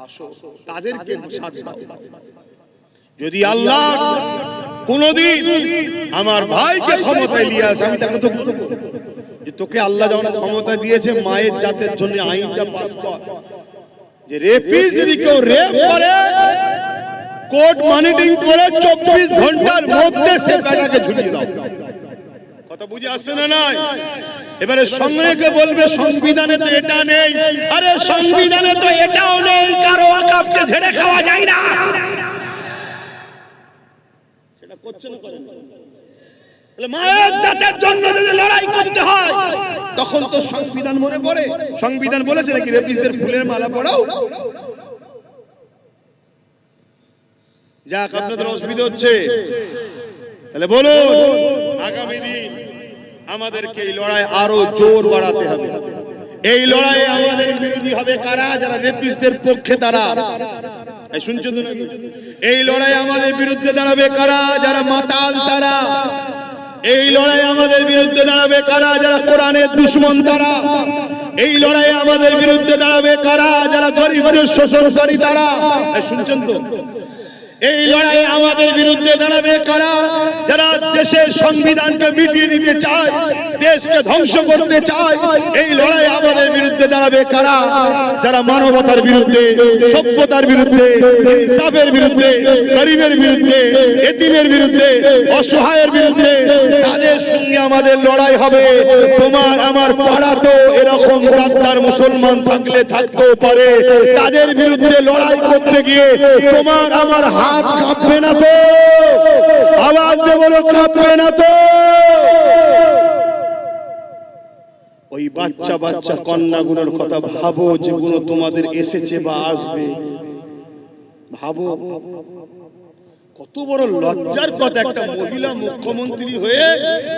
আসো তাদেরকে সাথ দাও। যদি আল্লাহ কোনদিন আমার ভাইকে ক্ষমতায় নিয়ে আসে, আমি তাকে তো যে তোকে আল্লাহ যখন ক্ষমতা দিয়েছে মায়ের জাতের জন্য আইনটা পাস কর যে রেপিস যদি কেউ রেপ করে কোর্ট মনিটরিং করে 24 ঘন্টার মধ্যে সে বেটাকে ঝুলিয়ে দাও। কথা বুঝে আসছে না? নাই। এবারে সঙ্গেকে বলবে সংবিধানে তো এটা নেই, আরে সংবিধানে তো এটাও নেই কারো ওয়াকফকে ঝেড়ে খাওয়া যায় না। সেটা করছে না, করেন না। মায়ের জাতের জন্য যদি লড়াই করতে হয় তখন তো সংবিধান মনে পড়ে। সংবিধান বলেছে নাকি রেপিসদের ফুলের মালা পরাও? যাক, আপনাদের অসুবিধা হচ্ছে। তাহলে বলুন আগামী দিন আমাদেরকে এই লড়াই আরো জোর বাড়াতে হবে। এই লড়াই আমাদের বিরোধী হবে কারা? যারা রেপিসদের পক্ষে তারা। শুনছেন তো নাকি? এই লড়াই আমাদের বিরুদ্ধে দাঁড়াবে কারা? যারা মাতাল তারা। এই লড়াই আমাদের বিরুদ্ধে দাঁড়াবে কারা? যারা কোরআনের দুশমন তারা। এই লড়াই আমাদের বিরুদ্ধে দাঁড়াবে কারা? যারা গরিবদের শোষণকারী তারা। শুনছেন তো? এই লড়াই আমাদের বিরুদ্ধে দাঁড়াবে কারা? যারা দেশের সংবিধানকে মিটিয়ে দিতে চায়, দেশকে ধ্বংস করতে চায়। এই লড়াই আমাদের বিরুদ্ধে দাঁড়াবে কারা? যারা মানবতার বিরুদ্ধে, সভ্যতার বিরুদ্ধে, ইনসাফের বিরুদ্ধে, গরিবের বিরুদ্ধে, এতিমের বিরুদ্ধে, অসহায়ের বিরুদ্ধে। তাদের সঙ্গে আমাদের লড়াই হবে। তোমার আমার পাড়া তো এরকম গাদ্দার মুসলমান থাকলে থাকতেও পারে। তাদের বিরুদ্ধে লড়াই করতে গিয়ে তোমার আমার হাত কাঁপবে না তো? আওয়াজ দিয়ে বলো, কাঁপবে না তো? ওই বাচ্চা বাচ্চা কন্যাগুলোর কথা ভাবো, যেগুলো তোমাদের এসেছে বা আসবে। ভাবো কত বড় লজ্জার কথা, একটা মহিলা মুখ্যমন্ত্রী হয়ে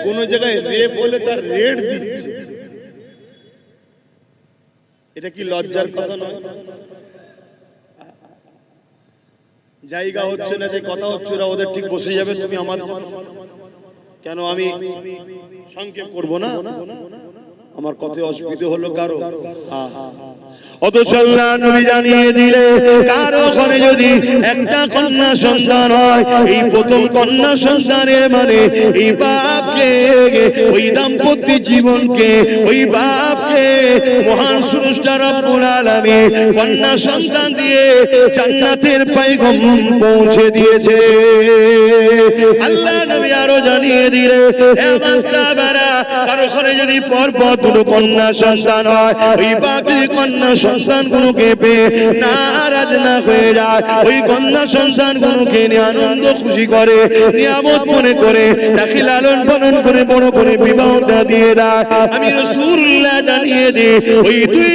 কোন জায়গায় রেপ হলে তার রেট দিচ্ছে। এটা কি লজ্জার কথা নয়? জায়গা হচ্ছে না, যে কথা হচ্ছে ওরা ওদের ঠিক বসে যাবে, তুমি আমার কেন, আমি সংক্ষেপ করবো না, আমার কথায় অসুবিধা হলো কারো? অথচ আল্লাহ নবী জানিয়ে দিলে কারো ঘরে যদি একটা কন্যা সন্তান হয়, এই প্রথম কন্যা সন্তানের মানে এই বাপকে, ওই দাম্পত্য জীবনকে, ওই বাপকে মহান স্রষ্টা রব্বুল আলামিন কন্যা সন্তান দিয়ে জান্নাতের পয়গাম পৌঁছে দিয়েছে। আল্লাহ নবী আরো জানিয়ে দিলে আমার সাহাবারা কারো ঘরে যদি পরপর দুটো কন্যা সন্তান হয়, ওই বাপে কন্যা সন্তান গুলোকে পেয়ে নারাজ না হয়ে যায়, ওই কন্যা সন্তান গুলোকে নিয়ে আনন্দ খুশি করে, নিয়ামত মনে করে তাকে লালন পালন করে বড় করে বিবাহটা দিয়ে দেয়। আমি রাসূলুল্লাহ জানিয়ে দিই ওই দুই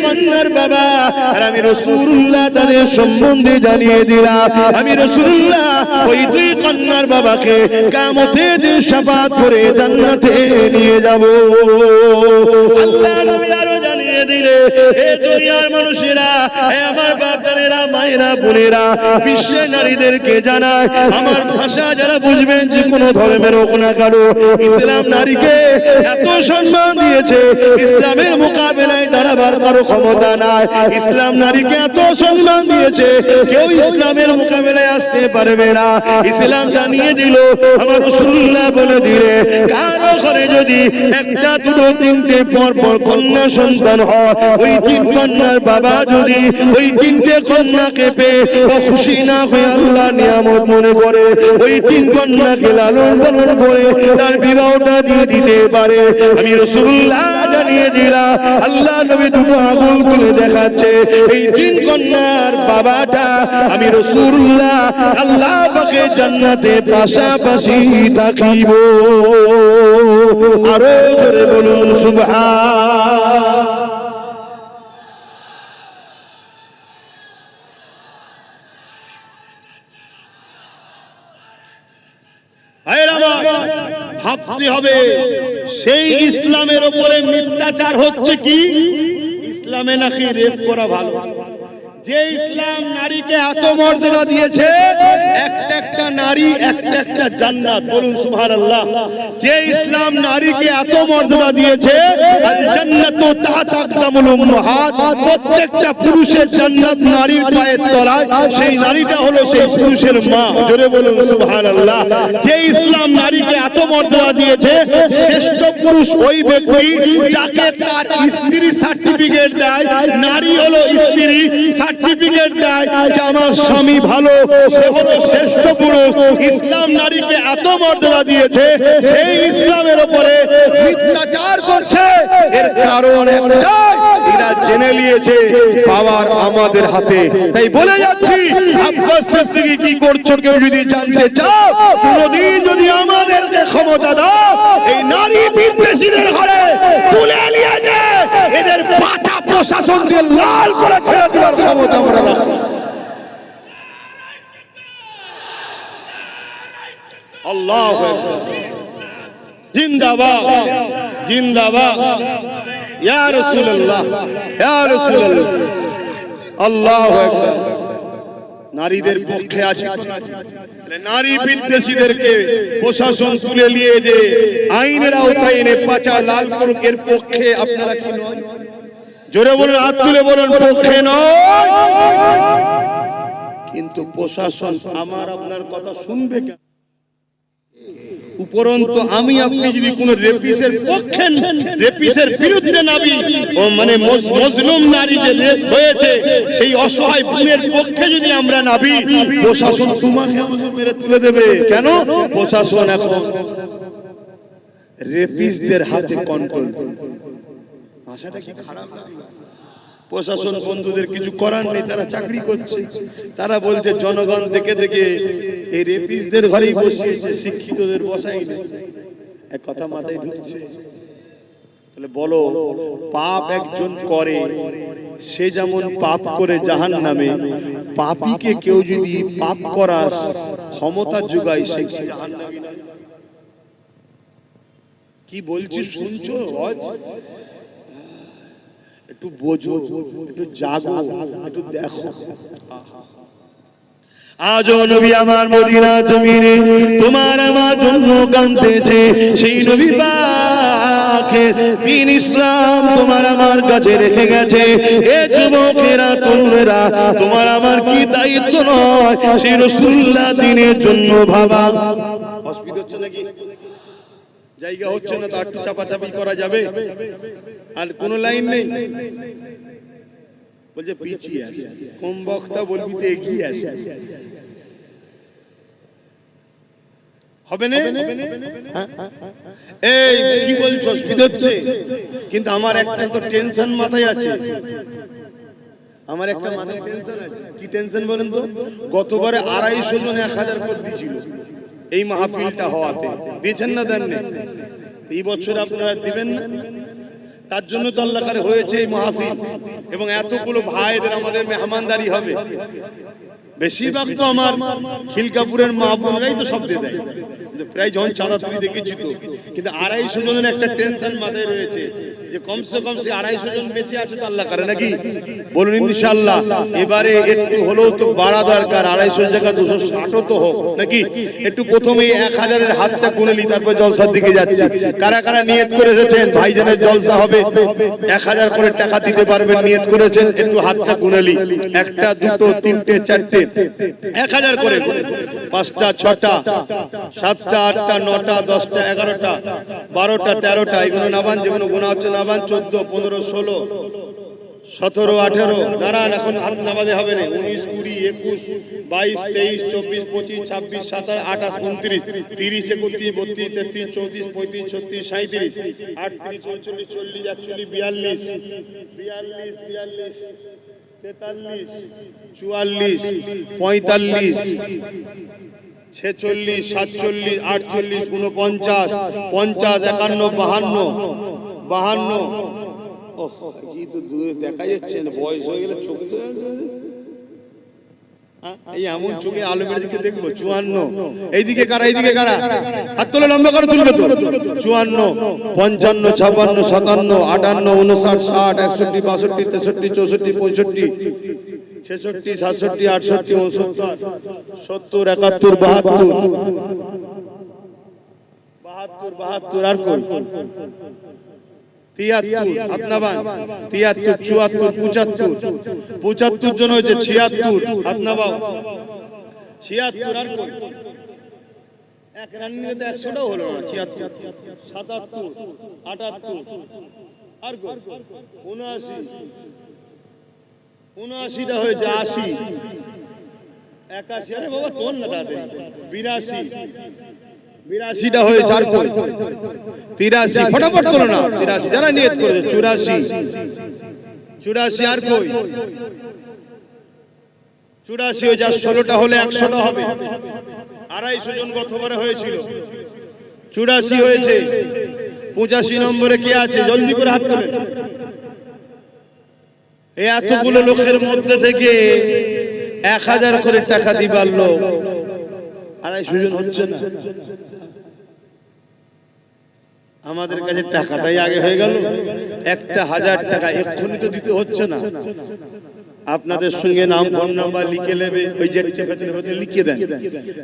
কন্যার বাবা আর আমি রাসূলুল্লাহ তাদের সম্বন্ধে জানিয়ে দিলাম, আমি রাসূলুল্লাহ ওই দুই কন্যার বাবাকে কিয়ামতের দিন শাফাআত করে জান্নাতে নিয়ে যাব। আল্লাহ নবী আরো জানিয়ে দিলে এ দুনিয়ার মানুষেরা, আমার বাবারা, মায়েরা, বোনেরা, বিশ্বের নারীদেরকে জানায়, আমার ভাষা যারা বুঝবেন, যে কোনো ধর্মের হোক না কেন, ইসলাম নারীকে এত সম্মান দিয়েছে, ইসলামের মোকাবেলায় দাঁড়াবার কারো ক্ষমতা নাই। ইসলাম নারীকে এত সম্মান দিয়েছে, কেউ ইসলামের মোকাবেলায় আসতে পারবে না। ইসলাম জানিয়ে দিল, আমার রাসূলুল্লাহ বলে দিলে কারো ঘরে যদি একটা দুটো তিনটে পর পর কন্যা সন্তান হয়, ওই তিন কন্যার বাবা যদি ওই তিনটে কন্যাকে পেয়ে খুশি না হয়ে আল্লাহ নিয়ামত মনে করে ওই তিন কন্যাকে লালন পালন করে তার বিবাহটা দিয়ে দিতে পারে, আমি রাসূলুল্লাহ জানিয়ে দিলাম, আল্লাহ নবী দুটো আঙুল তুলে দেখাচ্ছে, এই তিন কন্যার বাবাটা আমি রাসূলুল্লাহ আল্লাহ পাকে জান্নাতে পাশাপাশি থাকিব। আরো জোরে বলুন সুবহান। ভাবতে হবে সেই ইসলামের উপরে মিথ্যাচার হচ্ছে কি? ইসলামে নাকি রেপ করা ভালো। যে ইসলাম নারীকে এত মর্যাদা দিয়েছে, একটা একটা নারী একটা একটা জান্নাত, বলুন সুবহানাল্লাহ। যে ইসলাম নারীকে এত মর্যাদা দিয়েছে, আল জান্নাতু তাহতা আকদামুল উম্মাহাত, প্রত্যেকটা পুরুষের জান্নাত নারীর পায়ের তলায়, সেই নারীটা হলো সেই পুরুষের মা, জোরে বলুন সুবহানাল্লাহ। যে ইসলাম নারীকে এত মর্যাদা দিয়েছে, শ্রেষ্ঠ পুরুষ ওই ব্যক্তি যাকে তার স্ত্রী সার্টিফিকেট দেয়, নারী হলো স্ত্রী সার্টিফিকেট দেয় যে আমার স্বামী ভালো, সে হলো শ্রেষ্ঠ পুরুষ। ইসলাম নারীকে এত মর্যাদা দিয়েছে, সেই ইসলামের উপরে মিথ্যাচার করছে, এর কারণ একটাই, এরা জেনে নিয়েছে পাওয়ার আমাদের হাতে। তাই বলে যাচ্ছি, আব্বাস সিদ্দিকী কি করছো কেউ যদি জানতে চাও, কোনদিন যদি আমাদেরকে ক্ষমতা দাও, এই নারী বিদ্বেষীদের ঘরে তুলে নিয়ে যায়, এদের পাটা প্রশাসন দিয়ে লাল করে ছেড়ে দেওয়ার ক্ষমতা আমরা রাখি। আল্লাহু আকবার, জিন্দাবাদ জিন্দাবাদ, ইয়া রাসূলুল্লাহ ইয়া রাসূলুল্লাহ, আল্লাহু আকবার। নারীদের পক্ষে আছে, নারী বিদ্বেষীদেরকে প্রশাসন তুলে নিয়ে যে আইনের আওতায় এনে পাচা লাল করুক, এর পক্ষে আপনারা কি নয়? জোরে বলুন, হাত তুলে বলুন, পক্ষে নয়। কিন্তু প্রশাসন আমার আপনার কথা শুনবে কেন? উপরন্তু আমি আপনি যদি কোন রেপিসের পক্ষে, রেপিসের বিরুদ্ধে নাবি, ও মানে মজলুম নারী যে রেপ হয়েছে, সেই অসহায় বোনের পক্ষে যদি আমরা নাবি, প্রশাসন তোমাকে মেরে তুলে দেবে। কেন? প্রশাসন এখন রেপিসদের হাতে কন্ট্রোল। ভাষাটা কি খারাপ না? প্রশাসন বন্ধুদের কিছু করার নেই, তারা চাকরি করছে, তারা বলছে জনগণ দেখে দেখে এই রেপিসদের ঘরেই বসিয়েছে, শিক্ষিতদের বসাই নেই। এক কথা মাথায় ঢুকছে? তাহলে বলো, পাপ একজন করে, সে যেমন পাপ করে জাহান্নামে, পাপীকে কেউ যদি পাপ করার ক্ষমতা যোগায় সেই জাহান্নামী নয়। কি বলছি শুনছো? একটু বোঝো, একটু জাগো, একটু দেখো। আজও নবী আমার মদিনা জমিনে তোমার আমার জন্য কাঁদতেছে। সেই নবী পাকের দ্বীন ইসলাম তোমার আমার কাছে রেখে গেছে। এ যুবকেরা, তরুণেরা, তোমার আমার কি দায়িত্ব নয় সেই রাসূলুল্লাহ দ্বীনের জন্য ভাবা? অসুবিধা হচ্ছে নাকি? জায়গা হচ্ছে না তো একটু চাপাচাপি করা যাবে? আর কোন লাইন নেই, বলছে পিছিয়ে আছে। কম বক্তা বলবি তো এগিয়ে আছে, হবে না? এই কি বলছো? অসুবিধা হচ্ছে? কিন্তু আমার একটা তো টেনশন মাথায় আছে, আমার একটা মাথায় টেনশন আছে। কি টেনশন বলেন তো? গতবারে 250 জন 1000 করে দিয়েছিল এই মাহফিলটা হওয়াতে, দিয়েছেন না? দেন না? এই বছর আপনারা দিবেন না? তার জন্য তো আল্লাহ করে হয়েছে এই মাহফিল, এবং এতগুলো ভাইদের আমাদের মেহমানদারি হবে। বেশিরভাগ তো আমার খিলকাপুরের মা বোনরাই তো সব দিয়ে দেয়, প্রায় যখন চাঁদা তুমি দেখেছি তো। কিন্তু 250 জনের একটা টেনশন মাথায় রয়েছে যে কমসে কম 250 জন বেঁচে আছে তো আল্লাহ করে নাকি? বলুন ইনশাআল্লাহ। এবারে একটু হলেও তো বাড়া দরকার, 250 জায়গা 260 তো হোক নাকি? একটু প্রথমেই 1000-এর হাতটা গুনে নি, তারপর জলসার দিকে যাচ্ছি। কারা কারা নিয়ত করে এসেছেন ভাইজানের জলসা হবে, 1000 করে টাকা দিতে পারবেন, নিয়ত করেছেন? একটু হাতটা গুনে নি। 1টা 2টো 3টে 4টে 1000 করে, 5টা 6টা 7টা 8টা 9টা 10টা 11টা 12টা 13টা, এগুলো নাবান, যেগুলো গোনা হচ্ছে নাবান। 14 15 16 17 18 দাঁড়ান, এখন হাত নামাজে হবে না। 19 20 21 22 23 24 25 26 27 28 29 30 31 32 33 34 35 36 37 38 39 40 41 42 43 44 45 46 47 48 49 50 51 52 ওহ, কি তো দূরে দেখা যাচ্ছে না, বয়স হয়ে গেলে চোখে তো এই এমন চোখে আলো মেরে দিকে দেখবো। 54, এইদিকে কারা, এইদিকে কারা, হাত তোলে, লম্বা করে তুলবে তো। 54 55 56 57 58 59 60 61 62 63 64 65 66 67 68 69 70 71 72 আর কোন 73 আপনাবান 73 74 75 জন হয়েছে। 76 আপনাবাও 76 আর কোন এক রানিতে 100টাও হলো না। 76 77 78 আর কোন 79টা হয়েছে। 80 81, আরে বাবা তোর না দাদা 82টা হয়েছে। আর কোন 83, ফটাফট করো না। 83 যারা নিয়ত করেছে। 84 আর কই 84 হয়ে যা। 16টা হলে 100টা হবে। 250 জন গতবারে হয়েছিল, 84 হয়েছে। 85 নম্বরে কে আছে? জলদি করে হাত তোলেন। এই এতগুলো লোকের মধ্যে থেকে 1000 করে টাকা দিবার লোক 250 জন হচ্ছে না। আমাদের কাছে টাকাটাই আগে হয়ে গেল। 1000 টাকা এক্ষুনি তো দিতে হচ্ছে না। আপনাদের সঙ্গে নাম, ফোন নাম্বার লিখে নেবে, ওই যে লিখে দেন,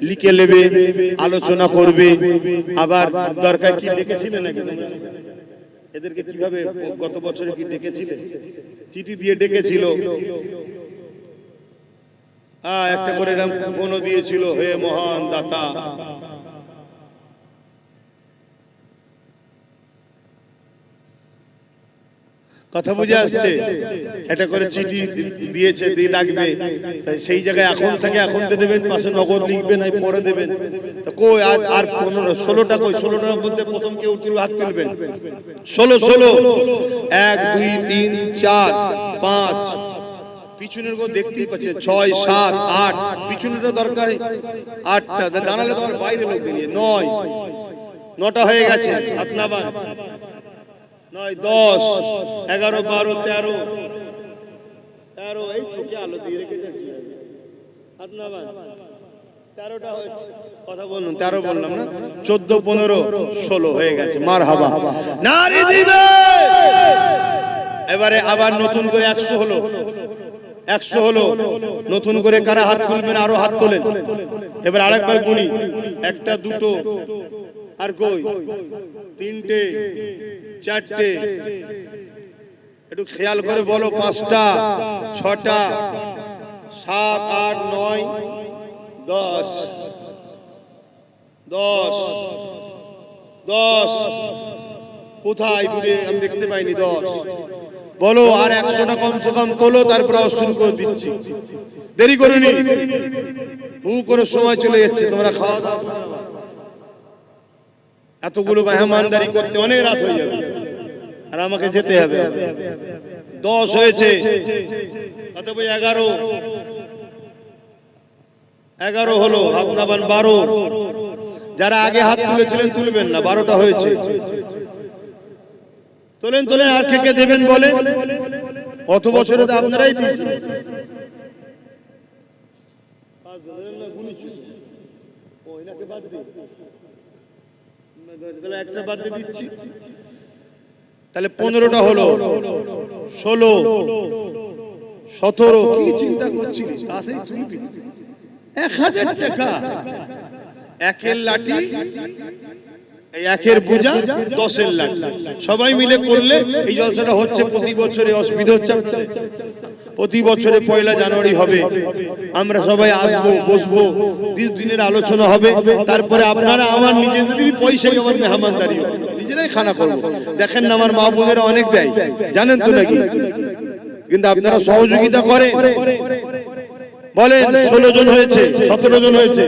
লিখে নেবে, আলোচনা করবে। আবার দরকার কি ডেকেছিলেন নাকি এদেরকে? কিভাবে গত বছরে কি ডেকেছিলে? চিঠি দিয়ে ডেকেছিল। একটা করে এরকম ফোনও দিয়েছিল, হে মহান দাতা। কথা বুঝে আসছে? এটা করে চিঠি দিয়েছে, দিয়ে ডাকবে। তাই সেই জায়গায় এখন থেকে এখন দেবেন, পাশে নগদ লিখবেন, নাই পরে দেবেন। তো কই আর 16টা কই? 16টার মধ্যে প্রথম কেউ তুলবে, হাত তুলবেন। 16 1 2 3 4 5 পিছনের গো দেখতেই পাচ্ছেন। 6 7 8 পিছনেরটা দরকার 8টা, জানালে তোমার বাইরে লোক নিয়ে 9টা হয়ে গেছে। হাত নামান। 9 10 11 12 13 13 এই চোখে আলো দিয়ে রেখেছে। হাত নামান। 13টা হয়েছে, কথা বলুন, 13 বললাম না, 14, 15, 16 হয়ে গেছে। মারহাবা, নারী দিবে। এবারে আবার নতুন করে 100 হলো, 100 হলো। নতুন করে কারা হাত তুলবেন? আরো হাত তোলেন। এবার আরেকবার গুনি, 1টা 2টো আর কই 3টে 4টে, একটু খেয়াল করে বলো, 5টা 6টা 7 8 9 10 10 10 কোথায় দূরে আমি দেখতে পাইনি। 10 বলো, আর 100টা কমসে কম তোলো, তারপর শুরু করে দিচ্ছি। দেরি করুনি, হু করে সময় চলে যাচ্ছে। তোমরা খাওয়া দাওয়া, এতগুলো মেহমানদারি করতে অনেক রাত হয়ে যাবে, আর আমাকে যেতে হবে। 10 হয়েছে, অতএব 11 হলো। আপনার 12, যারা আগে হাত তুলেছিলেন তুলবেন না, 12টা হয়েছে। তোলেন তোলেন, আর কে কে দেবেন বলে? কত বছরে তো আপনারাই দিয়েছেন। একটা বাদ দিয়ে দিচ্ছি, তাহলে 15টা হলো, 16, 17। কি চিন্তা করছিস? 1000 টাকা একের লাঠি, এই একের পূজা, 10-এর লাঠি, সবাই মিলে করলে এই জলসাটা হচ্ছে প্রতি বছরে। অসুবিধা হচ্ছে? প্রতি বছরে 1 জানুয়ারি হবে, আমরা সবাই আসবো, বসবো, দিনের আলোচনা হবে। তারপরে আপনারা আমার নিজেদের পয়সায় আমার মেহমানদারি হবে, নিজেরাই খানা করবো। দেখেন না, আমার মা বোনেরা অনেক দেয়, জানেন তো নাকি? কিন্তু আপনারা সহযোগিতা করে বলেন। 16 জন হয়েছে, 17 জন হয়েছে,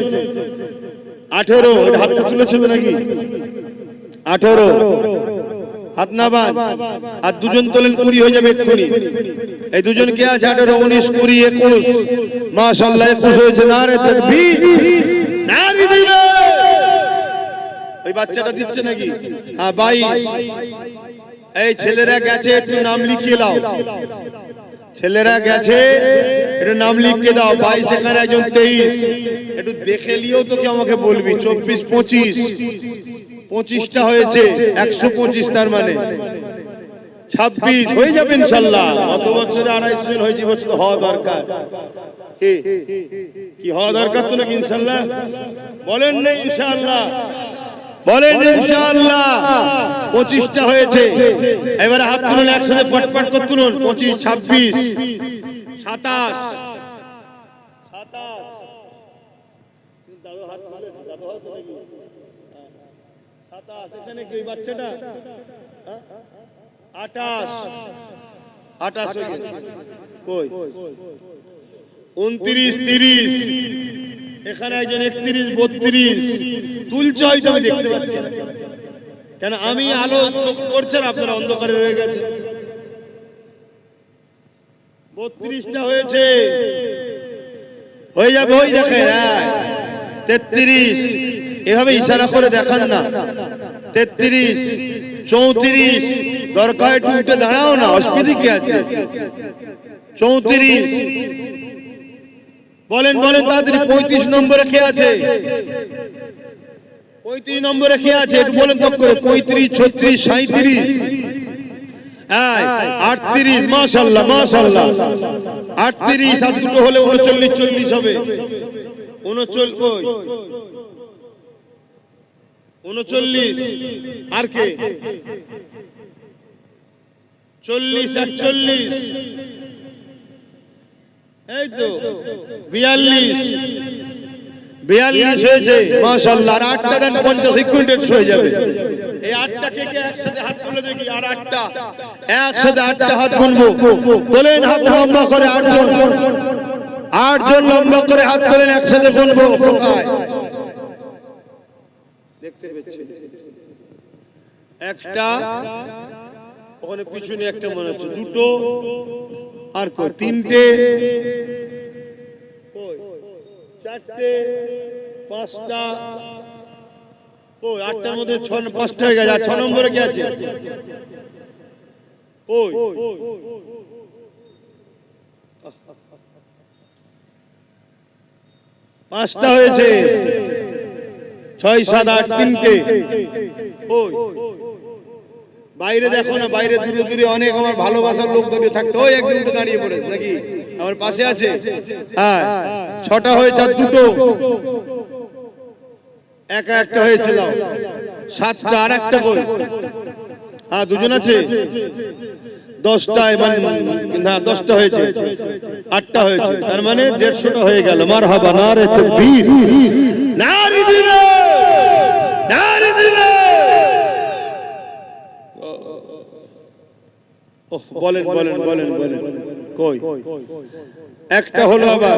18 হাতটা তুলেছিল নাকি? 18 হাত না বাদ, আর 2 জন তোলেন, 20 হয়ে যাবে এক্ষুনি। এই 2 জন কে আছে? 18, 19, 20, 21। মাশাআল্লাহ, 21 হয়েছে। নারে তাকবীর, নারী দিবে। ওই বাচ্চাটা দিচ্ছে নাকি? হ্যাঁ, 22। এই ছেলেরা গেছে, একটু নাম লিখিয়ে দাও। ছেলেরা গেছে, একটু নাম লিখিয়ে দাও। 22, এখানে একজন 23। একটু দেখে লিও তো, কি আমাকে বলবি। 24, 25, 25টা হয়েছে, 125, তার মানে 26 হয়ে যাবে ইনশাআল্লাহ। গত বছরে 250 জন হয়েছে, বছর তো হওয়া দরকার। কি হওয়া দরকার তো নাকি? ইনশাআল্লাহ বলেন না? ইনশাআল্লাহ বলেন ইনশাআল্লাহ। 25টা হয়েছে। এবারে হাত তুলুন, একসাথে পটপট করে তুলুন। 25, 26, 27, 27। দাদু হাত তুলে, দাদু হাত তুলে কি? 27, এখানে কি বাচ্চাটা? 28, 28 হয়ে গেছে। কই? 29, 30, এখানে একজন 31, 32 তুলছে, হয়তো আমি দেখতে পাচ্ছি না। কেন? আমি আলো চোখ করছেন, আপনারা অন্ধকারে রয়ে গেছে। 32টা হয়েছে, হয়ে যাবে। ওই দেখেন 33, এভাবে ইশারা করে দেখান না। 33, 34, দরকার একটু উঠে দাঁড়াও না, অসুবিধা কি আছে? 34, বলেন বলেন তাড়াতাড়ি। 35 নম্বরে কে আছে? 35 নম্বরে কে আছে? একটু বলেন তো করে। 35, 36, 37, 38। মাশাআল্লাহ মাশাআল্লাহ। 38 আর দুটো হলে 39, 40 হবে। 39 কই? 39 আর কে? 40, 41, এই তো 42, 42 হয়েছে। মাশাআল্লাহ। আর 8টা দেন, 50 সেকেন্ড হয়ে যাবে। এই 8টা কে কে একসাথে হাত তুলে দেখি। আর 8টা একসাথে, 8টা হাত গুনবো। তোলেন হাত লম্বা করে, 8 জন, 8 জন লম্বা করে হাত তোলেন, একসাথে গুনবো। কোথায় দেখতে পাচ্ছেন? একটা ওখানে পিছনে একটা মনে হচ্ছে, 2টো আর কই? 3টে, 4টে, 5টা, 8টার মধ্যে 5টা হয়ে গেছে। 6 নম্বরে কি আছে? 5টা হয়েছে, 6 7 8 3টে। ওই বাইরে দেখো না, বাইরে দূরে দূরে অনেক আমার ভালোবাসার লোক দাঁড়িয়ে থাকতো। ওই একজন তো দাঁড়িয়ে পড়েছে নাকি আমার পাশে আছে। হ্যাঁ 6টা হয়েছে আর 2টো, একা একটা হয়েছে। দাও 7টা আর একটা কই? হ্যাঁ 2জন আছে। 10টায় মানে না 10টা হয়েছে, 8টা হয়েছে, তার মানে 150টা হয়ে গেল। মারহাবা, নারে তাকবীর, নারে দিলে, নারে দিলে। বলেন বলেন বলেন বলেন, কই একটা হলো আবার।